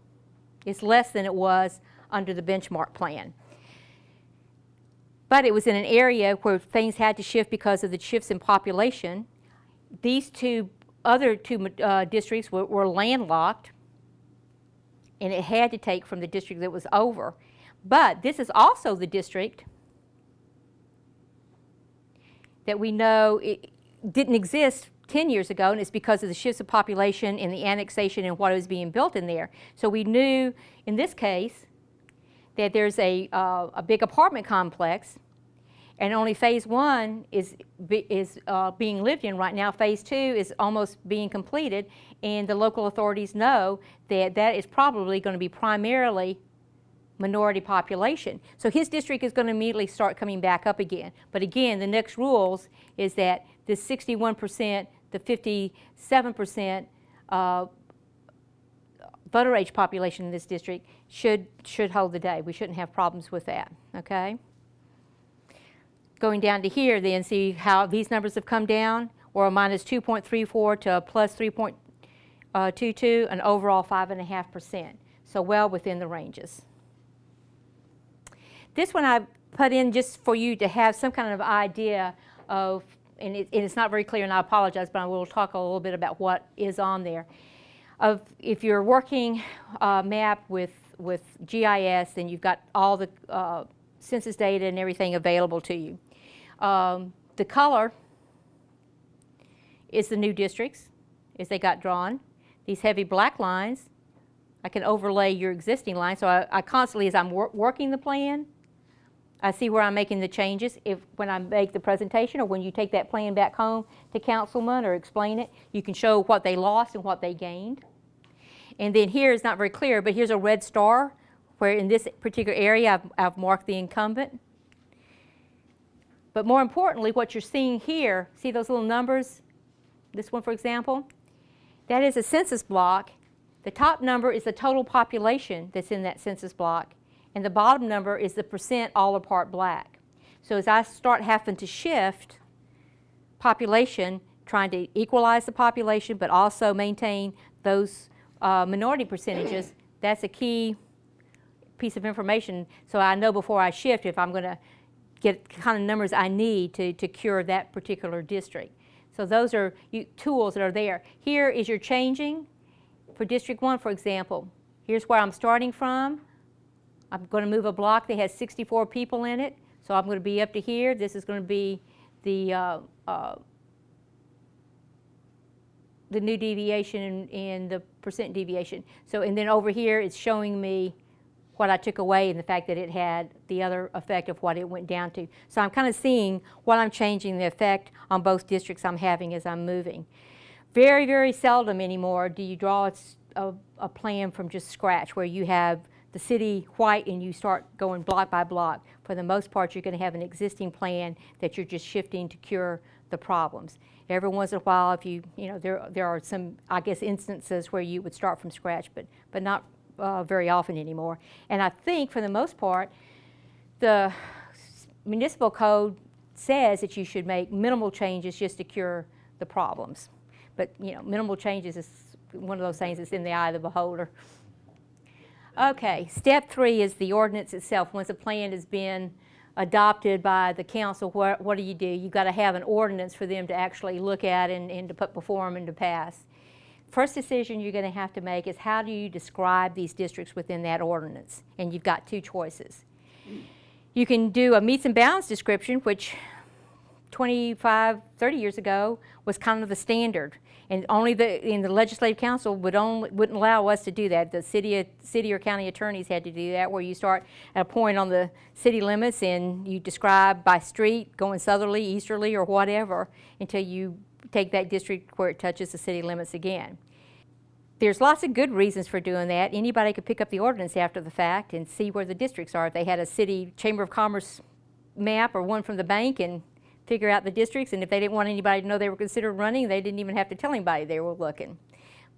It's less than it was under the benchmark plan. But it was in an area where things had to shift because of the shifts in population. These other two districts were landlocked, and it had to take from the district that was over. But this is also the district that we know it didn't exist 10 years ago, and it's because of the shifts of population and the annexation and what was being built in there. So we knew, in this case, that there's a big apartment complex, and only phase 1 is being lived in right now. Phase 2 is almost being completed, and the local authorities know that that is probably going to be primarily minority population. So his district is going to immediately start coming back up again. But again, the next rules is that this 61%, the 57% voter age population in this district should hold the day. We shouldn't have problems with that, okay? Going down to here then, see how these numbers have come down, or minus 2.34 to plus 3.22, and overall 5.5%. So well within the ranges. This one I put in just for you to have some kind of idea of, and it's not very clear, and I apologize, but I will talk a little bit about what is on there. Of if you're working map with GIS, then you've got all the census data and everything available to you. The color is the new districts as they got drawn. These heavy black lines, I can overlay your existing line. So I constantly, as I'm working the plan, I see where I'm making the changes. When I make the presentation, or when you take that plan back home to councilman or explain it, you can show what they lost and what they gained. And then here is not very clear, but here's a red star where in this particular area I've marked the incumbent. But more importantly, what you're seeing here, see those little numbers? This one, for example, that is a census block. The top number is the total population that's in that census block, and the bottom number is the percent all apart black. So as I start having to shift population, trying to equalize the population, but also maintain those minority percentages, that's a key piece of information. So I know before I shift if I'm going to get the kind of numbers I need to cure that particular district. So those are tools that are there. Here is your changing. For District 1, for example, here's where I'm starting from. I'm going to move a block that has 64 people in it. So I'm going to be up to here. This is going to be the new deviation and the percent deviation. So, and then over here it's showing me what I took away and the fact that it had the other effect of what it went down to. So I'm kind of seeing what I'm changing, the effect on both districts I'm having as I'm moving. Very, very seldom anymore do you draw a plan from just scratch where you have the city white and you start going block by block. For the most part, you're going to have an existing plan that you're just shifting to cure the problems. Every once in a while, if you know, there are some, I guess, instances where you would start from scratch, but not very often anymore. And I think for the most part, the municipal code says that you should make minimal changes just to cure the problems. But you know, minimal changes is one of those things that's in the eye of the beholder. Okay, step 3 is the ordinance itself. Once a plan has been adopted by the council, what do? You've got to have an ordinance for them to actually look at and to put before them and to pass. First decision you're going to have to make is how do you describe these districts within that ordinance? And you've got 2 choices. You can do a meets and bounds description, which 25, 30 years ago was kind of the standard. And only in the Legislative Council wouldn't allow us to do that. The city or county attorneys had to do that, where you start at a point on the city limits and you describe by street, going southerly, easterly, or whatever, until you take that district where it touches the city limits again. There's lots of good reasons for doing that. Anybody could pick up the ordinance after the fact and see where the districts are. If they had a city Chamber of Commerce map or one from the bank and figure out the districts, and if they didn't want anybody to know they were considered running, they didn't even have to tell anybody they were looking.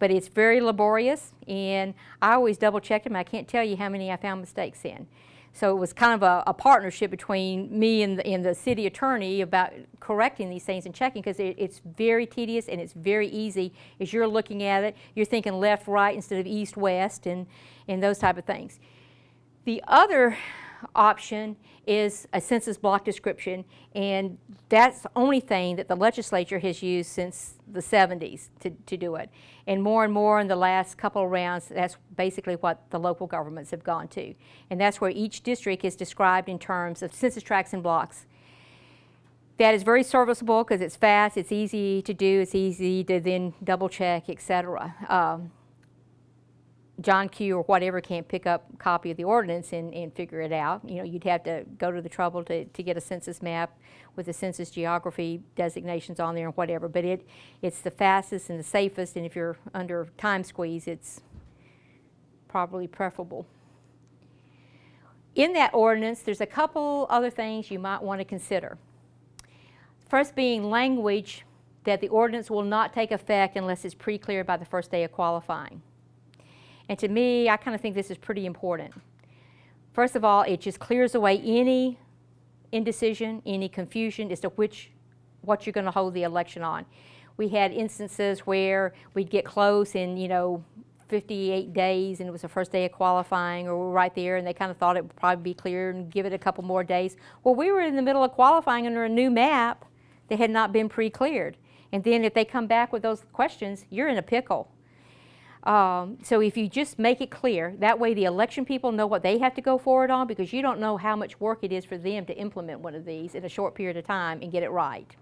But it's very laborious, and I always double checked them. I can't tell you how many I found mistakes in. So it was kind of a partnership between me and the city attorney about correcting these things and checking, because it's very tedious and it's very easy. As you're looking at it, you're thinking left, right instead of east, west, and those type of things. The other option is a census block description, and that's the only thing that the legislature has used since the 70s to do it. And more in the last couple of rounds, that's basically what the local governments have gone to. And that's where each district is described in terms of census tracts and blocks. That is very serviceable because it's fast, it's easy to do, it's easy to then double check, etc. John Q or whatever can't pick up a copy of the ordinance and figure it out. You know, you'd have to go to the trouble to get a census map with the census geography designations on there and whatever. But it's the fastest and the safest, and if you're under time squeeze, it's probably preferable. In that ordinance, there's a couple other things you might want to consider. First being language that the ordinance will not take effect unless it's pre-cleared by the first day of qualifying. And to me, I kind of think this is pretty important. First of all, it just clears away any indecision, any confusion as to what you're going to hold the election on. We had instances where we'd get close in, 58 days and it was the first day of qualifying, or we're right there and they kind of thought it would probably be clear and give it a couple more days. Well, we were in the middle of qualifying under a new map that had not been pre-cleared. And then if they come back with those questions, you're in a pickle. So if you just make it clear, that way the election people know what they have to go forward on, because you don't know how much work it is for them to implement one of these in a short period of time and get it right.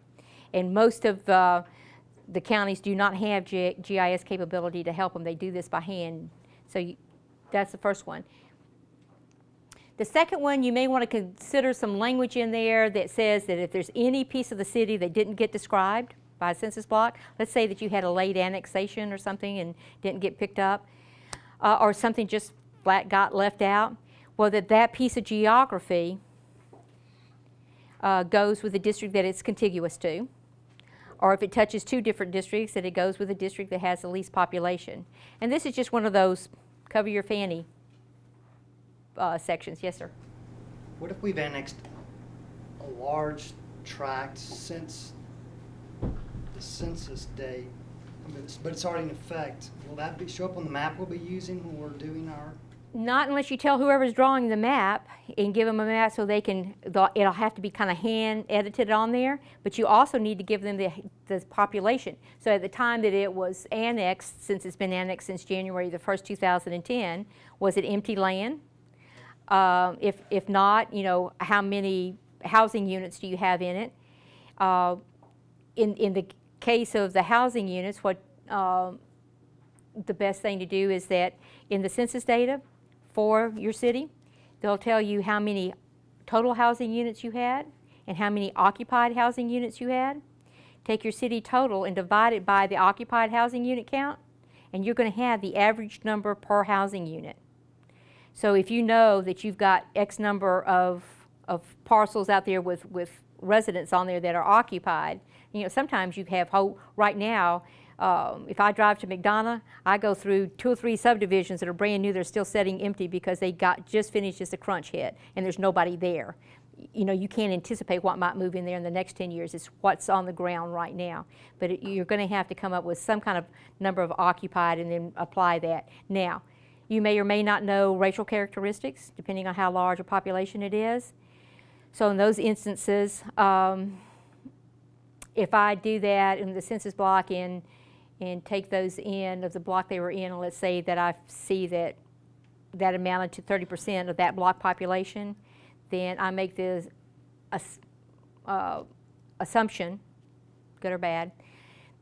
And most of the counties do not have GIS capability to help them. They do this by hand. So that's the first one. The second one, you may want to consider some language in there that says that if there's any piece of the city that didn't get described by a census block, let's say that you had a late annexation or something and didn't get picked up, or something just flat got left out, well, that piece of geography goes with the district that it's contiguous to, or if it touches two different districts, that it goes with the district that has the least population. And this is just one of those cover your fanny sections. Yes, sir? What if we've annexed a large tract since the census date, but it's already in effect? Will that show up on the map we'll be using when we're doing our? Not unless you tell whoever's drawing the map and give them a map so they can, it'll have to be kind of hand edited on there, but you also need to give them the population. So at the time that it was annexed, since it's been annexed since January the 1st, 2010, was it empty land? If not, how many housing units do you have in it? In the case of the housing units, what the best thing to do is that in the census data for your city, they'll tell you how many total housing units you had and how many occupied housing units you had. Take your city total and divide it by the occupied housing unit count, and you're going to have the average number per housing unit. So if you know that you've got X number of parcels out there with residents on there that are occupied, sometimes you have right now, if I drive to McDonough, I go through 2 or 3 subdivisions that are brand new. They're still sitting empty because they just finished as a crunch hit, and there's nobody there. You can't anticipate what might move in there in the next 10 years. It's what's on the ground right now. But you're going to have to come up with some kind of number of occupied and then apply that. Now, you may or may not know racial characteristics, depending on how large a population it is. So in those instances, if I do that in the census block and take those in of the block they were in, and let's say that I see that amounted to 30% of that block population, then I make the assumption, good or bad,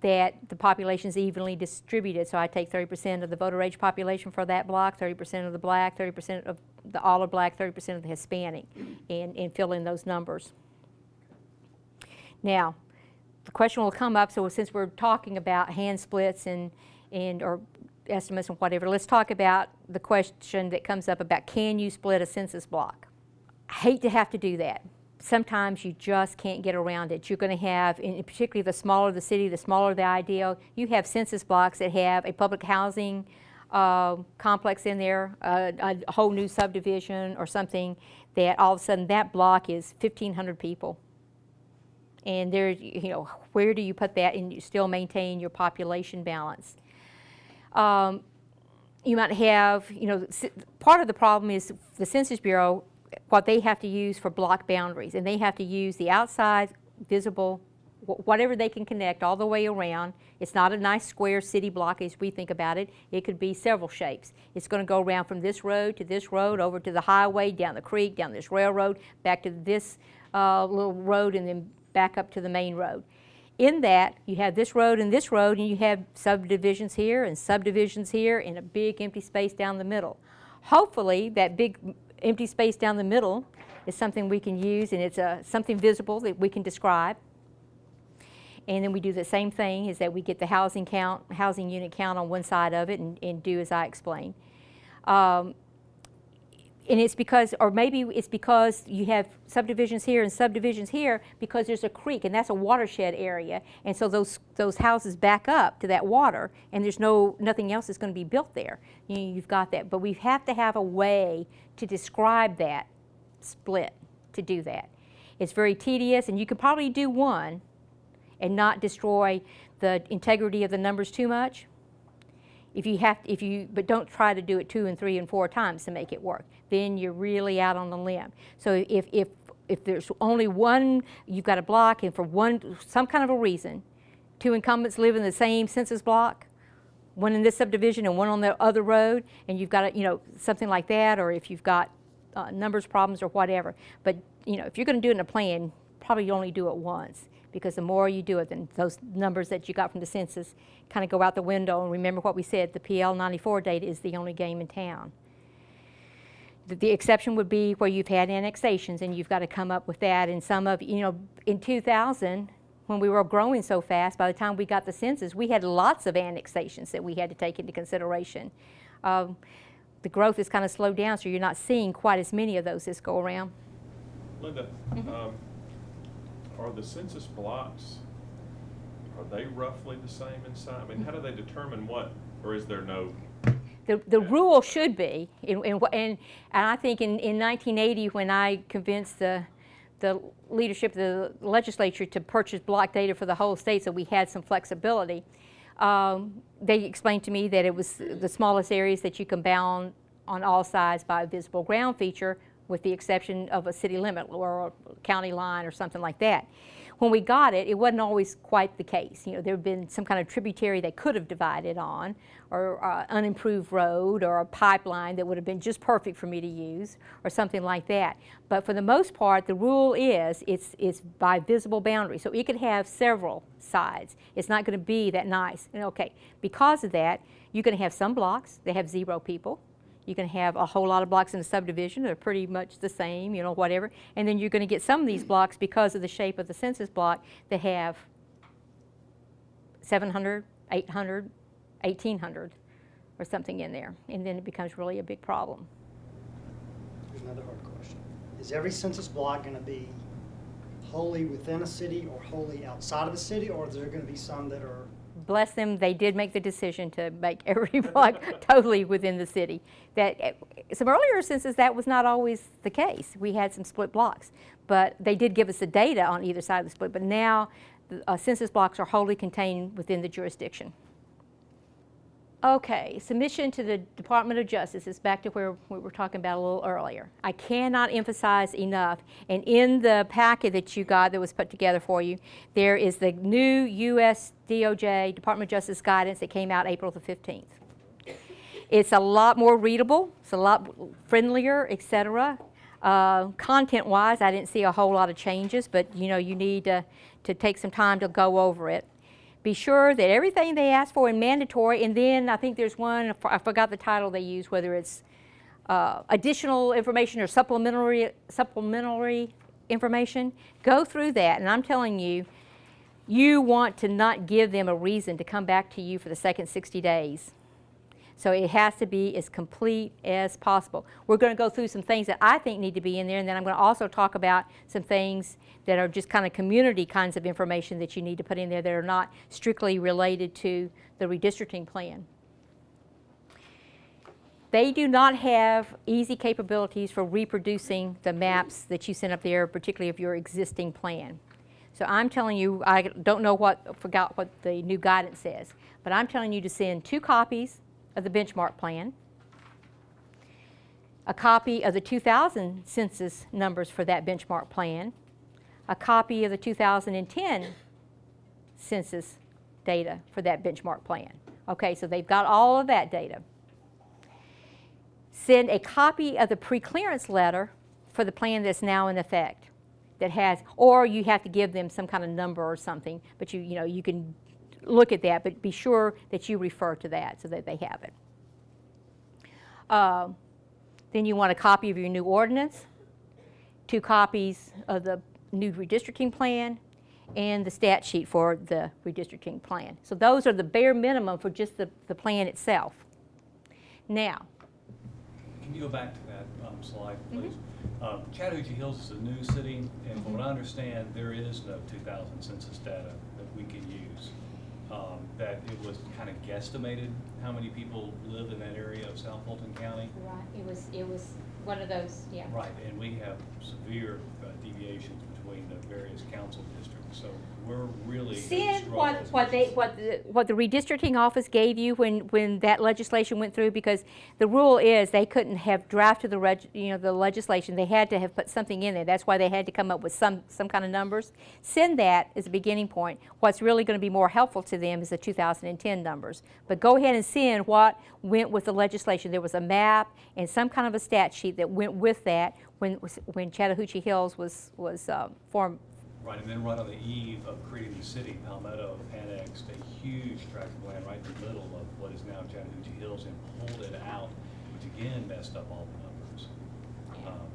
that the population is evenly distributed. So I take 30% of the voter age population for that block, 30% of the black, 30% of the all of black, 30% of the Hispanic, and fill in those numbers. Now, the question will come up, so since we're talking about hand splits and or estimates and whatever, let's talk about the question that comes up about, can you split a census block? I hate to have to do that. Sometimes you just can't get around it. You're going to have, and particularly the smaller the city, the smaller the ideal, you have census blocks that have a public housing complex in there, a whole new subdivision or something, that all of a sudden that block is 1,500 people. And there, where do you put that and you still maintain your population balance? You might have, part of the problem is the Census Bureau, what they have to use for block boundaries, and they have to use the outside visible, whatever they can connect all the way around. It's not a nice square city block as we think about it. It could be several shapes. It's going to go around from this road to this road, over to the highway, down the creek, down this railroad, back to this little road, and then back up to the main road. In that, you have this road, and you have subdivisions here and subdivisions here and a big empty space down the middle. Hopefully, that big empty space down the middle is something we can use, and it's something visible that we can describe. And then we do the same thing, is that we get the housing unit count on one side of it and do as I explained. And it's because, or maybe it's because you have subdivisions here and subdivisions here because there's a creek, and that's a watershed area. And so those houses back up to that water, and there's nothing else that's going to be built there. You've got that. But we have to have a way to describe that split to do that. It's very tedious, and you could probably do one and not destroy the integrity of the numbers too much. But don't try to do it 2 and 3 and 4 times to make it work. Then you're really out on the limb. So if there's only one, you've got a block, and for some kind of a reason, 2 incumbents live in the same census block, one in this subdivision and one on the other road, and you've got something like that, or if you've got numbers problems or whatever. But if you're going to do it in a plan, probably only do it once, because the more you do it, then those numbers that you got from the census kind of go out the window. And remember what we said, the PL 94 data is the only game in town. The exception would be where you've had annexations, and you've got to come up with that. And some of, in 2000, when we were growing so fast, by the time we got the census, we had lots of annexations that we had to take into consideration. The growth has kind of slowed down, so you're not seeing quite as many of those this go around. Linda, are the census blocks, are they roughly the same in size? I mean, how do they determine what, or is there no? The rule should be, and I think in 1980, when I convinced the leadership of the legislature to purchase block data for the whole state so we had some flexibility, they explained to me that it was the smallest areas that you can bound on all sides by a visible ground feature, with the exception of a city limit or a county line or something like that. When we got it, it wasn't always quite the case. There had been some kind of tributary they could have divided on, or unimproved road, or a pipeline that would have been just perfect for me to use, or something like that. But for the most part, the rule is it's by visible boundary. So it could have several sides. It's not going to be that nice. And okay, because of that, you're going to have some blocks that have 0 people. You can have a whole lot of blocks in a subdivision that are pretty much the same, whatever. And then you're going to get some of these blocks, because of the shape of the census block, that have 700, 800, 1,800 or something in there. And then it becomes really a big problem. Here's another hard question. Is every census block going to be wholly within a city or wholly outside of a city, or is there going to be some that are? Bless them, they did make the decision to make every block totally within the city. That some earlier census, that was not always the case. We had some split blocks, but they did give us the data on either side of the split. But now the census blocks are wholly contained within the jurisdiction. Okay, submission to the Department of Justice is back to where we were talking about a little earlier. I cannot emphasize enough, and in the packet that you got that was put together for you, there is the new U.S. DOJ, Department of Justice guidance that came out April the 15th. It's a lot more readable, it's a lot friendlier, etc. Content-wise, I didn't see a whole lot of changes, but you need to take some time to go over it. Be sure that everything they ask for in mandatory, and then I think there's one, I forgot the title they use, whether it's additional information or supplementary information. Go through that, and I'm telling you, you want to not give them a reason to come back to you for the second 60 days. So it has to be as complete as possible. We're going to go through some things that I think need to be in there, and then I'm going to also talk about some things that are just kind of community kinds of information that you need to put in there that are not strictly related to the redistricting plan. They do not have easy capabilities for reproducing the maps that you sent up there, particularly of your existing plan. So I'm telling you, I forgot what the new guidance says, but I'm telling you to send 2 copies of the benchmark plan, a copy of the 2000 census numbers for that benchmark plan, a copy of the 2010 census data for that benchmark plan. Okay, so they've got all of that data. Send a copy of the preclearance letter for the plan that's now in effect. that has, or you have to give them some kind of number or something, but you know, you can look at that, but be sure that you refer to that so that they have it. Then you want a copy of your new ordinance, 2 copies of the new redistricting plan, and the stat sheet for the redistricting plan. So those are the bare minimum for just the plan itself. Now, Can you go back to that slide, please? Chattahoochee Hills is a new city, and from what I understand, there is no 2000 census data that we can use. That it was kind of guesstimated how many people live in that area of South Fulton County. right, it was one of those, yeah. Right, and we have severe deviations between the various council districts, so we're really Send gonna struggle. what the redistricting office gave you when that legislation went through, because the rule is they couldn't have drafted the legislation. They had to have put something in there. That's why they had to come up with some kind of numbers. Send that as a beginning point. What's really going to be more helpful to them is the 2010 numbers. But go ahead and send what went with the legislation. There was a map and some kind of a stat sheet that went with that when Chattahoochee Hills was formed. Right, and then right on the eve of creating the city, Palmetto annexed a huge tract of land right in the middle of what is now Chattahoochee Hills and pulled it out, which again messed up all the numbers.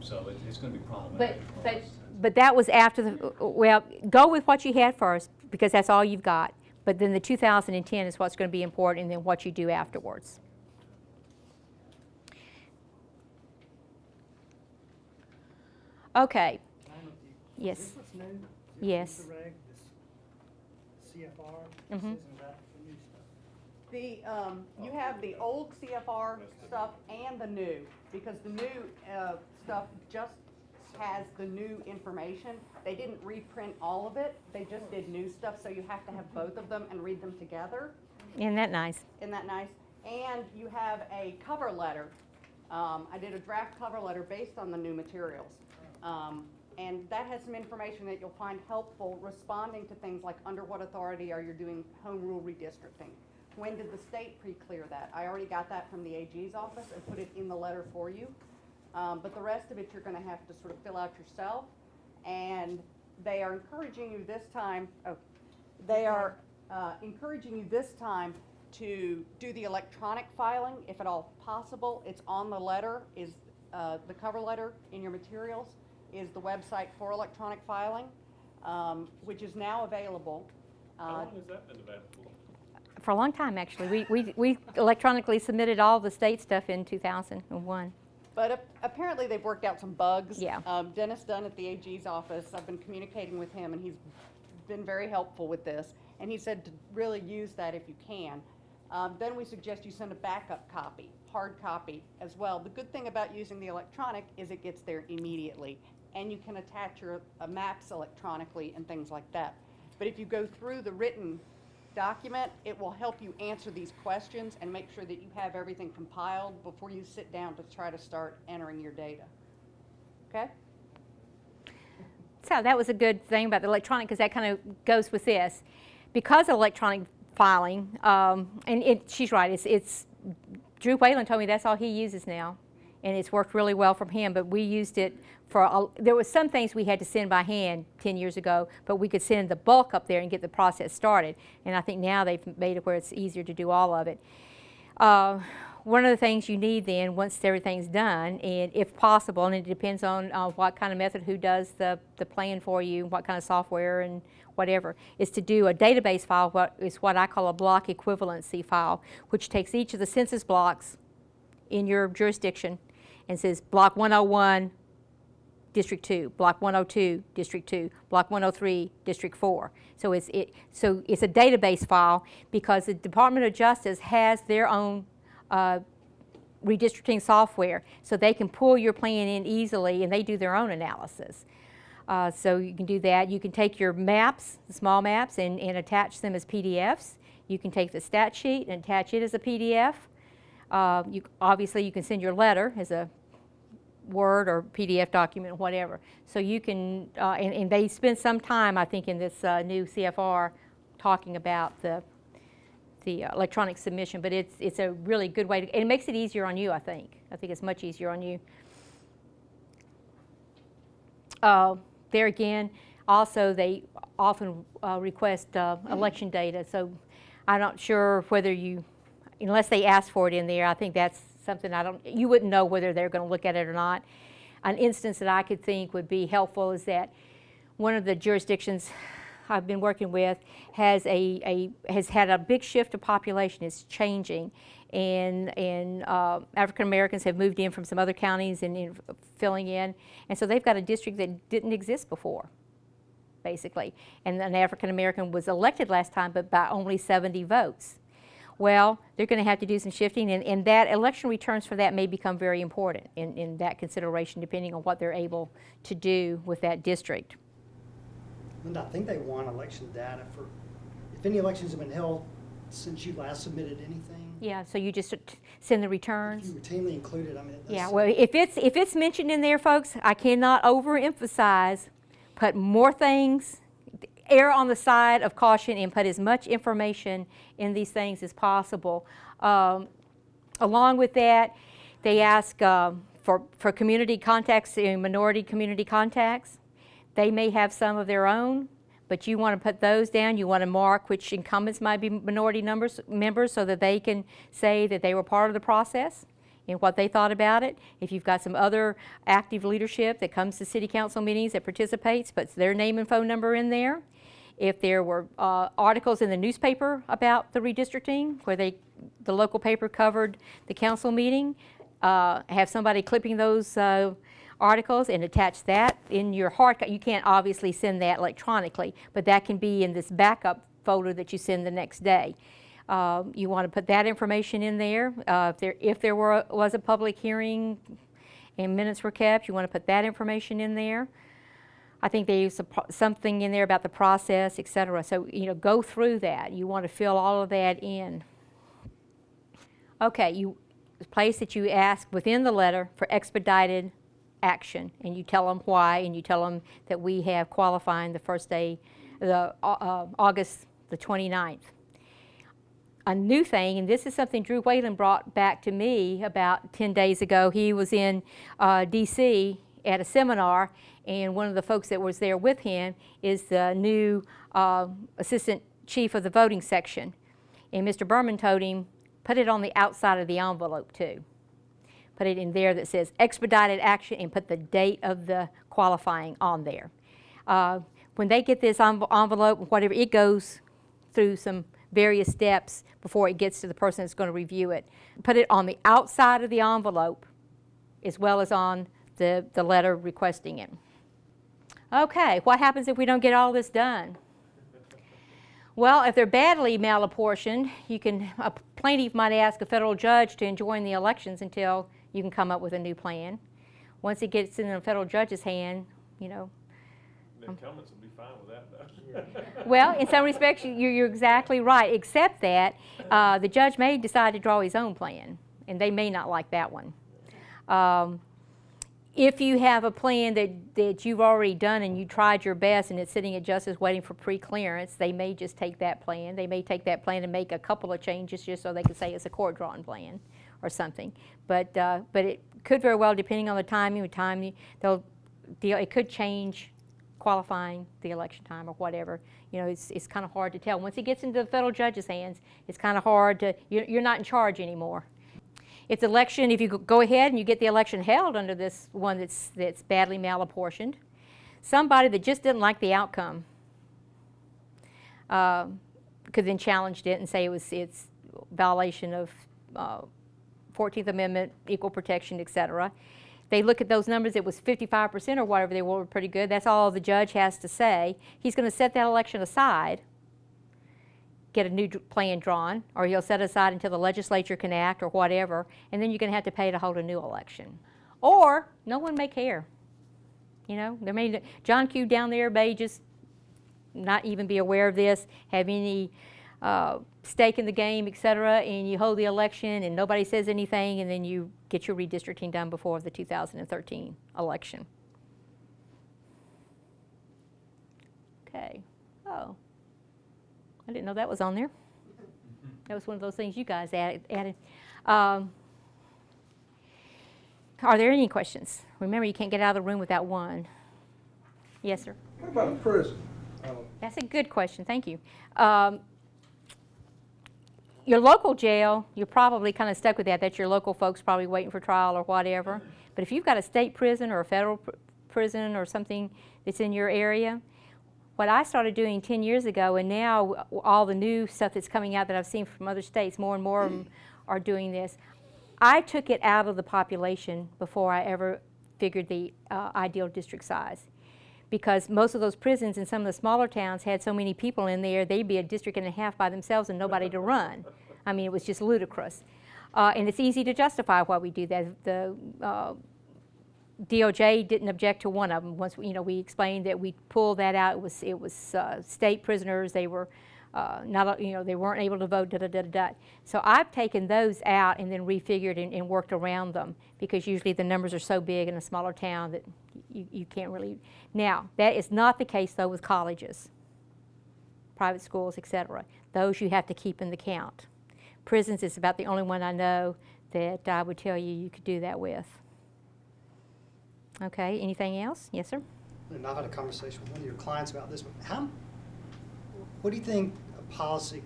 So it's going to be problematic for us. But that was after well, go with what you had first, because that's all you've got. But then the 2010 is what's going to be important, and then what you do afterwards. Okay. Yes. Is this what's new? Yes. The reg, this CFR, Mhm. this isn't that the new stuff? You have the old CFR stuff and the new, because the new stuff just has the new information. They didn't reprint all of it, they just did new stuff, so you have to have both of them and read them together. Isn't that nice? Isn't that nice? And you have a cover letter. I did a draft cover letter based on the new materials. And that has some information that you'll find helpful responding to things like, under what authority are you doing home rule redistricting? When did the state pre-clear that? I already got that from the AG's office and put it in the letter for you. But the rest of it you're gonna have to sort of fill out yourself. And they are encouraging you this time, to do the electronic filing, if at all possible. It's on the letter, is the cover letter in your materials, is the website for electronic filing, which is now available. How long has that been available? For a long time, actually. We electronically submitted all the state stuff in 2001. But apparently they've worked out some bugs. Yeah. Dennis Dunn at the AG's office, I've been communicating with him, and he's been very helpful with this. And he said to really use that if you can. Then we suggest you send a backup copy, hard copy as well. The good thing about using the electronic is it gets there immediately, and you can attach your maps electronically and things like that. But if you go through the written document, it will help you answer these questions and make sure that you have everything compiled before you sit down to try to start entering your data. Okay? So that was a good thing about the electronic, because that kind of goes with this. Because of electronic filing, and she's right, it's Drew Whalen told me that's all he uses now, and it's worked really well from him, but we used it for, there was some things we had to send by hand 10 years ago, but we could send the bulk up there and get the process started, and I think now they've made it where it's easier to do all of it. One of the things you need then, once everything's done, and if possible, and it depends on what kind of method, who does the plan for you, what kind of software and whatever, is to do a database file, what I call a block equivalency file, which takes each of the census blocks in your jurisdiction and says block 101, District 2, block 102, District 2, block 103, District 4. So it's a database file, because the Department of Justice has their own redistricting software, so they can pull your plan in easily, and they do their own analysis. So you can do that. You can take your maps, the small maps, and attach them as PDFs. You can take the stat sheet and attach it as a PDF. Obviously, you can send your letter as a Word or PDF document, whatever. So you can, and they spend some time, I think, in this new CFR talking about the electronic submission, but it's a really good way to, and it makes it easier on you, I think. I think it's much easier on you. there again, also they often request election data, so I'm not sure whether you, unless they ask for it in there, I think that's something you wouldn't know whether they're going to look at it or not. An instance that I could think would be helpful is that one of the jurisdictions I've been working with has had a big shift of population. It's changing, and African Americans have moved in from some other counties and filling in, and so they've got a district that didn't exist before, basically. And an African American was elected last time, but by only 70 votes. Well, they're going to have to do some shifting, and that election returns for that may become very important in that consideration, depending on what they're able to do with that district. Linda, I think they want election data for, if any elections have been held since you last submitted anything. Yeah, so you just send the returns. If you routinely include it, I mean. Yeah, well, if it's mentioned in there, folks, I cannot overemphasize, put more things, err on the side of caution, and put as much information in these things as possible. Along with that, they ask for community contacts, minority community contacts. They may have some of their own, but you want to put those down. You want to mark which incumbents might be minority members so that they can say that they were part of the process and what they thought about it. If you've got some other active leadership that comes to city council meetings that participates, puts their name and phone number in there. If there were articles in the newspaper about the redistricting, where the local paper covered the council meeting, have somebody clipping those articles and attach that in your hard copy. You can't obviously send that electronically, but that can be in this backup folder that you send the next day. You want to put that information in there. If there was a public hearing and minutes were kept, you want to put that information in there. I think they use something in there about the process, et cetera. So, go through that. You want to fill all of that in. Okay, the place that you ask within the letter for expedited action, and you tell them why, and you tell them that we have qualifying the first day, August the 29th. A new thing, and this is something Drew Whalen brought back to me about 10 days ago. He was in D.C. at a seminar, and one of the folks that was there with him is the new assistant chief of the voting section. And Mr. Berman told him, put it on the outside of the envelope too. Put it in there that says expedited action and put the date of the qualifying on there. When they get this envelope, whatever, it goes through some various steps before it gets to the person that's going to review it. Put it on the outside of the envelope as well as on the letter requesting it. Okay, what happens if we don't get all this done? Well, if they're badly malapportioned, a plaintiff might ask a federal judge to enjoin the elections until you can come up with a new plan. Once it gets in the federal judge's hand, The incumbents will be fine with that, though. Well, in some respects, you're exactly right, except that the judge may decide to draw his own plan, and they may not like that one. If you have a plan that you've already done and you tried your best and it's sitting at justice waiting for preclearance, they may just take that plan. They may take that plan and make a couple of changes just so they can say it's a court-drawn plan or something. But it could very well, depending on the timing, it could change qualifying the election time or whatever. It's kind of hard to tell. Once it gets into the federal judge's hands, it's kind of hard to, you're not in charge anymore. If you go ahead and you get the election held under this one that's badly malapportioned, somebody that just didn't like the outcome could then challenge it and say it's violation of 14th Amendment, equal protection, et cetera. They look at those numbers, it was 55% or whatever they were pretty good. That's all the judge has to say. He's going to set that election aside, get a new plan drawn, or he'll set it aside until the legislature can act or whatever, and then you're going to have to pay to hold a new election. Or no one may care. John Q down there may just not even be aware of this, have any stake in the game, etc., and you hold the election and nobody says anything, and then you get your redistricting done before the 2013 election. Okay. Oh. I didn't know that was on there. That was one of those things you guys added. Are there any questions? Remember, you can't get out of the room without one. Yes, sir. What about a prison? That's a good question, thank you. Your local jail, you're probably kind of stuck with that. That's your local folks probably waiting for trial or whatever. But if you've got a state prison or a federal prison or something that's in your area, what I started doing 10 years ago, and now all the new stuff that's coming out that I've seen from other states, more and more of them are doing this. I took it out of the population before I ever figured the ideal district size. Because most of those prisons in some of the smaller towns had so many people in there, they'd be a district and a half by themselves and nobody to run. I mean, it was just ludicrous. And it's easy to justify why we do that. The DOJ didn't object to one of them. Once we explained that we pulled that out. It was state prisoners. They were not, they weren't able to vote. So I've taken those out and then refigured and worked around them, because usually the numbers are so big in a smaller town that you can't really. Now that is not the case though with colleges, private schools, etc. Those you have to keep in the count. Prisons is about the only one I know that I would tell you could do that with. Okay, anything else? Yes, sir? And I've had a conversation with one of your clients about this. What do you think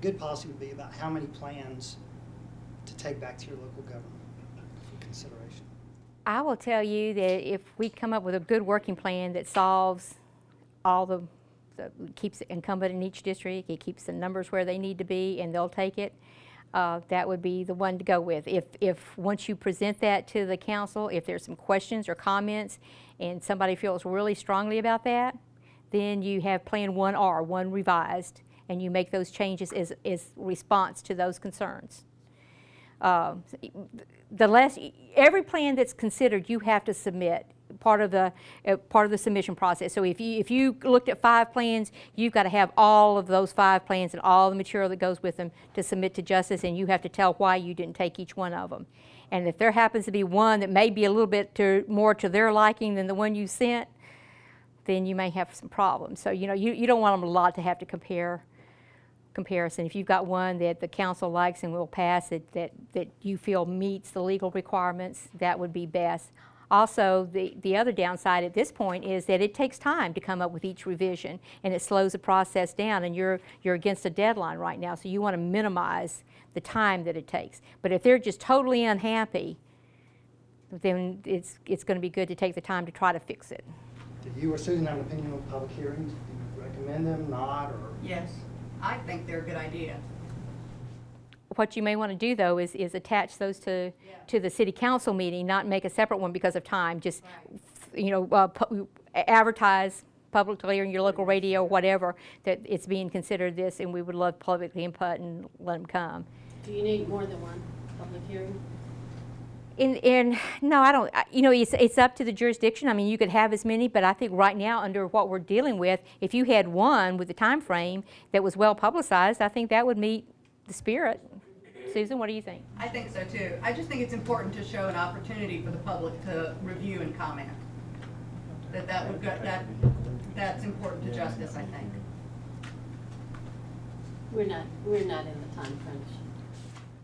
good policy would be about how many plans to take back to your local government for consideration? I will tell you that if we come up with a good working plan that solves all keeps it incumbent in each district, it keeps the numbers where they need to be, and they'll take it, that would be the one to go with. If once you present that to the council, if there's some questions or comments and somebody feels really strongly about that, then you have Plan 1R, one revised, and you make those changes as response to those concerns. Every plan that's considered, you have to submit part of the submission process. So if you looked at 5 plans, you've got to have all of those 5 plans and all the material that goes with them to submit to justice, and you have to tell why you didn't take each one of them. And if there happens to be one that may be a little bit more to their liking than the one you sent, then you may have some problems. So you don't want them a lot to have to comparison. If you've got one that the council likes and will pass it, that you feel meets the legal requirements, that would be best. Also, the other downside at this point is that it takes time to come up with each revision, and it slows the process down, and you're against a deadline right now, so you want to minimize the time that it takes. But if they're just totally unhappy, then it's going to be good to take the time to try to fix it. Do you or Susan have an opinion on public hearings? Do you recommend them, not, or? Yes, I think they're a good idea. What you may want to do, though, is attach those to the city council meeting, not make a separate one because of time. Just, advertise publicly in your local radio, whatever, that it's being considered this, and we would love public input and let them come. Do you need more than one public hearing? No, I don't. It's up to the jurisdiction. I mean, you could have as many, but I think right now, under what we're dealing with, if you had one with the time frame that was well publicized, I think that would meet the spirit. Susan, what do you think? I think so too. I just think it's important to show an opportunity for the public to review and comment. That's important to justice, I think. We're not in the time crunch.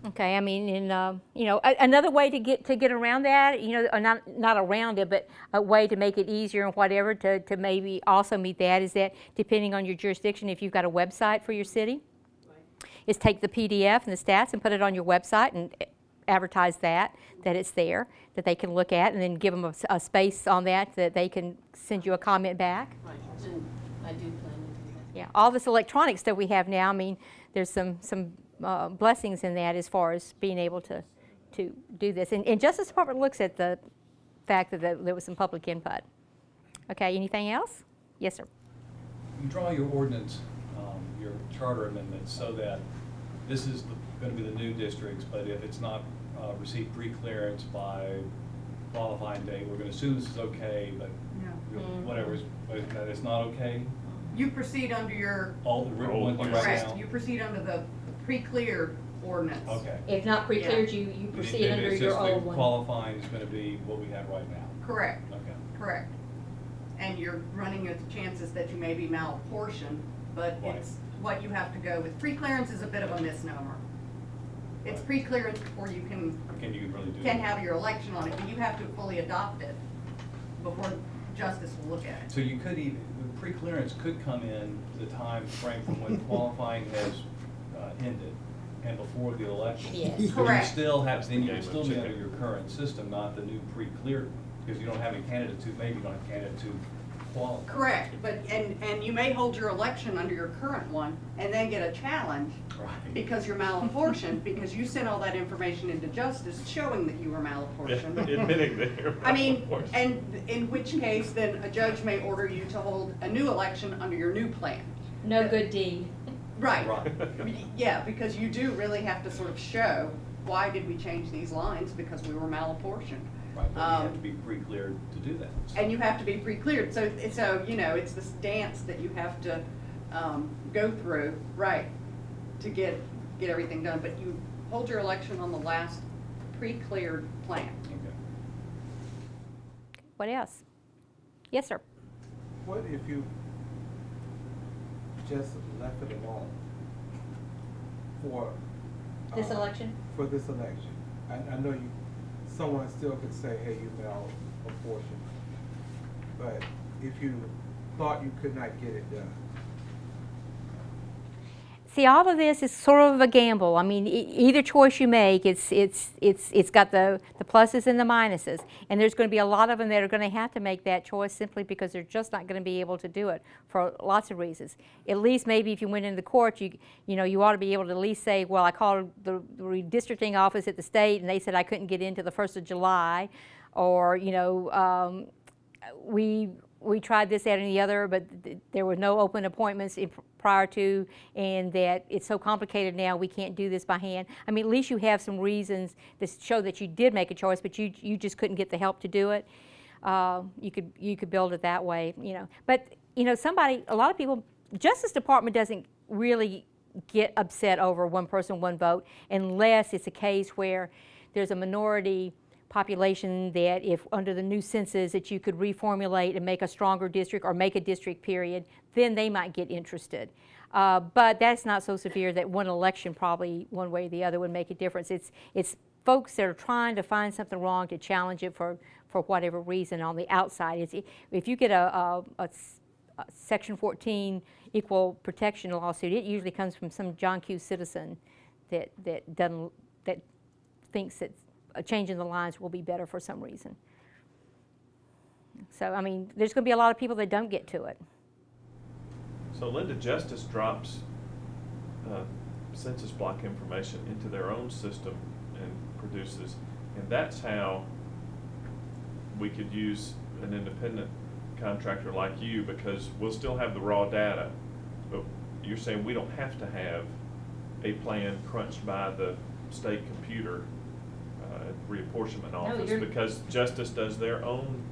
Okay, I mean, another way to get around that, not around it, but a way to make it easier and whatever to maybe also meet that is that, depending on your jurisdiction, if you've got a website for your city, is take the PDF and the stats and put it on your website and advertise that it's there, that they can look at, and then give them a space on that they can send you a comment back. Right, and I do plan to do that. Yeah, all this electronic stuff we have now, I mean, there's some blessings in that as far as being able to do this. And Justice Department looks at the fact that there was some public input. Okay, anything else? Yes, sir. You draw your ordinance, your charter amendments, so that this is going to be the new districts, but if it's not received preclearance by qualifying date, we're going to assume this is okay, but whatever, that it's not okay? You proceed under your, All the ones you write correct, down? you proceed under the Preclear ordinance. Okay. If not precleared, you proceed And under it's your just old the one. qualifying is going to be what we have right now? Correct, Okay. correct. And you're running with chances that you may be malapportioned, but Right. it's what you have to go with. Preclearance is a bit of a misnomer. It's preclearance before you can Can you really do can it? have your election on it, but you have to fully adopt it before Justice will look at it. So you could even, the preclearance could come in the time frame from when qualifying has ended and before the election. Yes. But you Correct. still have, then you would Game of still be chicken. under your current system, not the new pre-clear, because you don't have any candidates who, maybe you don't have candidates who qualify. Correct, but, and you may hold your election under your current one and then get a challenge Right. because you're malapportioned, because you sent all that information into Justice showing that you were malapportioned. Admitting that you're. I mean, and in which case, then a judge may order you to hold a new election under your new plan. No good deed. Right. Right. Yeah, because you do really have to sort of show, why did we change these lines? Because we were malapportioned. Right, but you have to Um, be pre-cleared to do that. And you have to be pre-cleared, so, you know, it's this dance that you have to, go through, right, to get everything done, but you hold your election on the last pre-cleared plan. Okay. What else? Yes, sir. What if you just left it alone for? This election? For this election. I know you, someone still could say, hey, you malapportioned. But if you thought you could not get it done, See, all of this is sort of a gamble. I mean, either choice you make, it's got the pluses and the minuses. And there's going to be a lot of them that are going to have to make that choice simply because they're just not going to be able to do it for lots of reasons. At least maybe if you went into the court, you know, you ought to be able to at least say, well, I called the redistricting office at the state and they said I couldn't get into the 1st of July. Or, you know, we tried this, that, and the other, but there were no open appointments prior to, and that it's so complicated now we can't do this by hand. I mean, at least you have some reasons to show that you did make a choice, but you just couldn't get the help to do it. You could build it that way, you know. But you know, a lot of people, Justice Department doesn't really get upset over one person, one vote, unless it's a case where there's a minority population that if under the new census that you could reformulate and make a stronger district or make a district period, then they might get interested. But that's not so severe that one election probably one way or the other would make a difference. It's folks that are trying to find something wrong to challenge it for whatever reason on the outside. If you get a Section 14 equal protection lawsuit, it usually comes from some John Q. citizen that thinks that changing the lines will be better for some reason. So, I mean, there's going to be a lot of people that don't get to it. So Linda, Justice drops census block information into their own system and produces, and that's how we could use an independent contractor like you, because we'll still have the raw data, but you're saying we don't have to have a plan crunched by the state computer reapportionment office, because Justice does their own.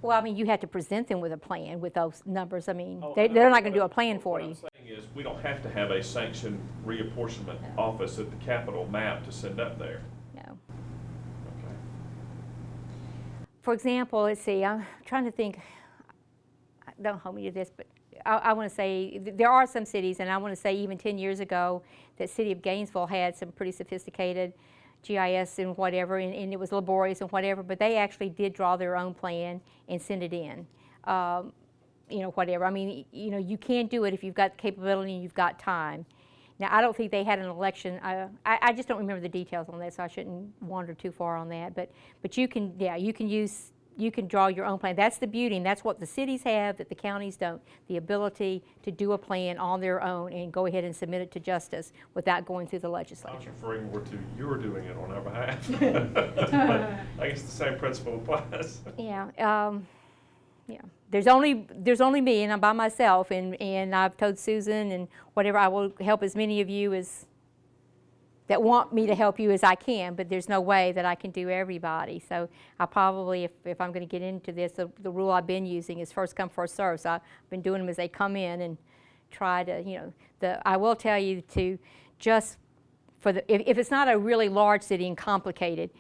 Well, I mean, you have to present them with a plan with those numbers. I mean, Oh, they're not going to do a plan for what you. I'm saying is, we don't have to have a sanctioned reapportionment office at the Capitol map to send up there. No. Okay. For example, let's see, I'm trying to think, don't hold me to this, but I want to say there are some cities, and I want to say even 10 years ago, that city of Gainesville had some pretty sophisticated GIS and whatever, and it was laborious and whatever, but they actually did draw their own plan and send it in. You know, whatever. I mean, you know, you can do it if you've got the capability and you've got time. Now, I don't think they had an election. I just don't remember the details on that, so I shouldn't wander too far on that. But you can, yeah, you can draw your own plan. That's the beauty, and that's what the cities have that the counties don't, the ability to do a plan on their own and go ahead and submit it to Justice without going through the I was legislature. referring more to you're doing it on our behalf. But I guess the same principle applies. Yeah, yeah. There's only me, and I'm by myself, and I've told Susan and whatever, I will help as many of you as that want me to help you as I can, but there's no way that I can do everybody. So I probably, if I'm going to get into this, the rule I've been using is first come, first serve. So I've been doing them as they come in and try to, you know, I will tell you to just for if it's not a really large city and complicated,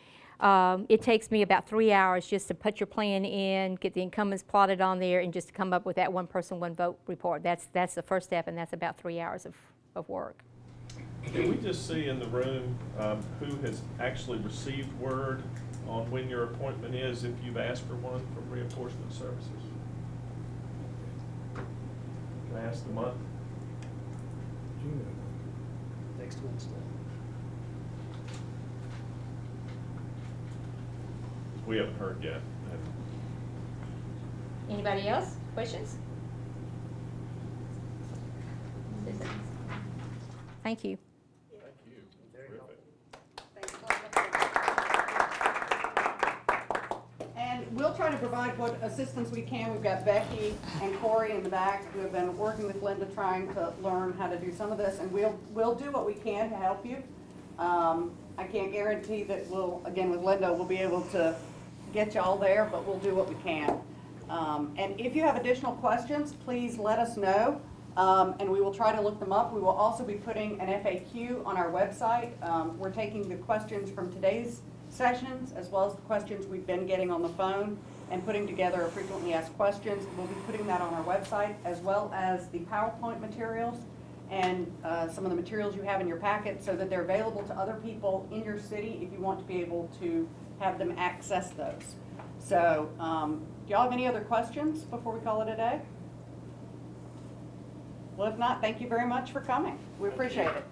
it takes me about 3 hours just to put your plan in, get the incumbents plotted on there, and just to come up with that one person, one vote report. That's the first step, and that's about 3 hours of work. Can we just see in the room who has actually received word on when your appointment is if you've asked for one from Reapportionment Services? Can I ask the month? Next Wednesday. We haven't heard yet. Anybody else? Questions? Thank you. Thank you. Terrific. And we'll try to provide what assistance we can. We've got Becky and Corey in the back who have been working with Linda trying to learn how to do some of this, and we'll do what we can to help you. I can't guarantee that we'll, again, with Linda, we'll be able to get you all there, but we'll do what we can. And if you have additional questions, please let us know, and we will try to look them up. We will also be putting an FAQ on our website. We're taking the questions from today's sessions as well as the questions we've been getting on the phone and putting together frequently asked questions. We'll be putting that on our website as well as the PowerPoint materials and some of the materials you have in your packet so that they're available to other people in your city if you want to be able to have them access those. So, do y'all have any other questions before we call it a day? Well, if not, thank you very much for coming. We appreciate it.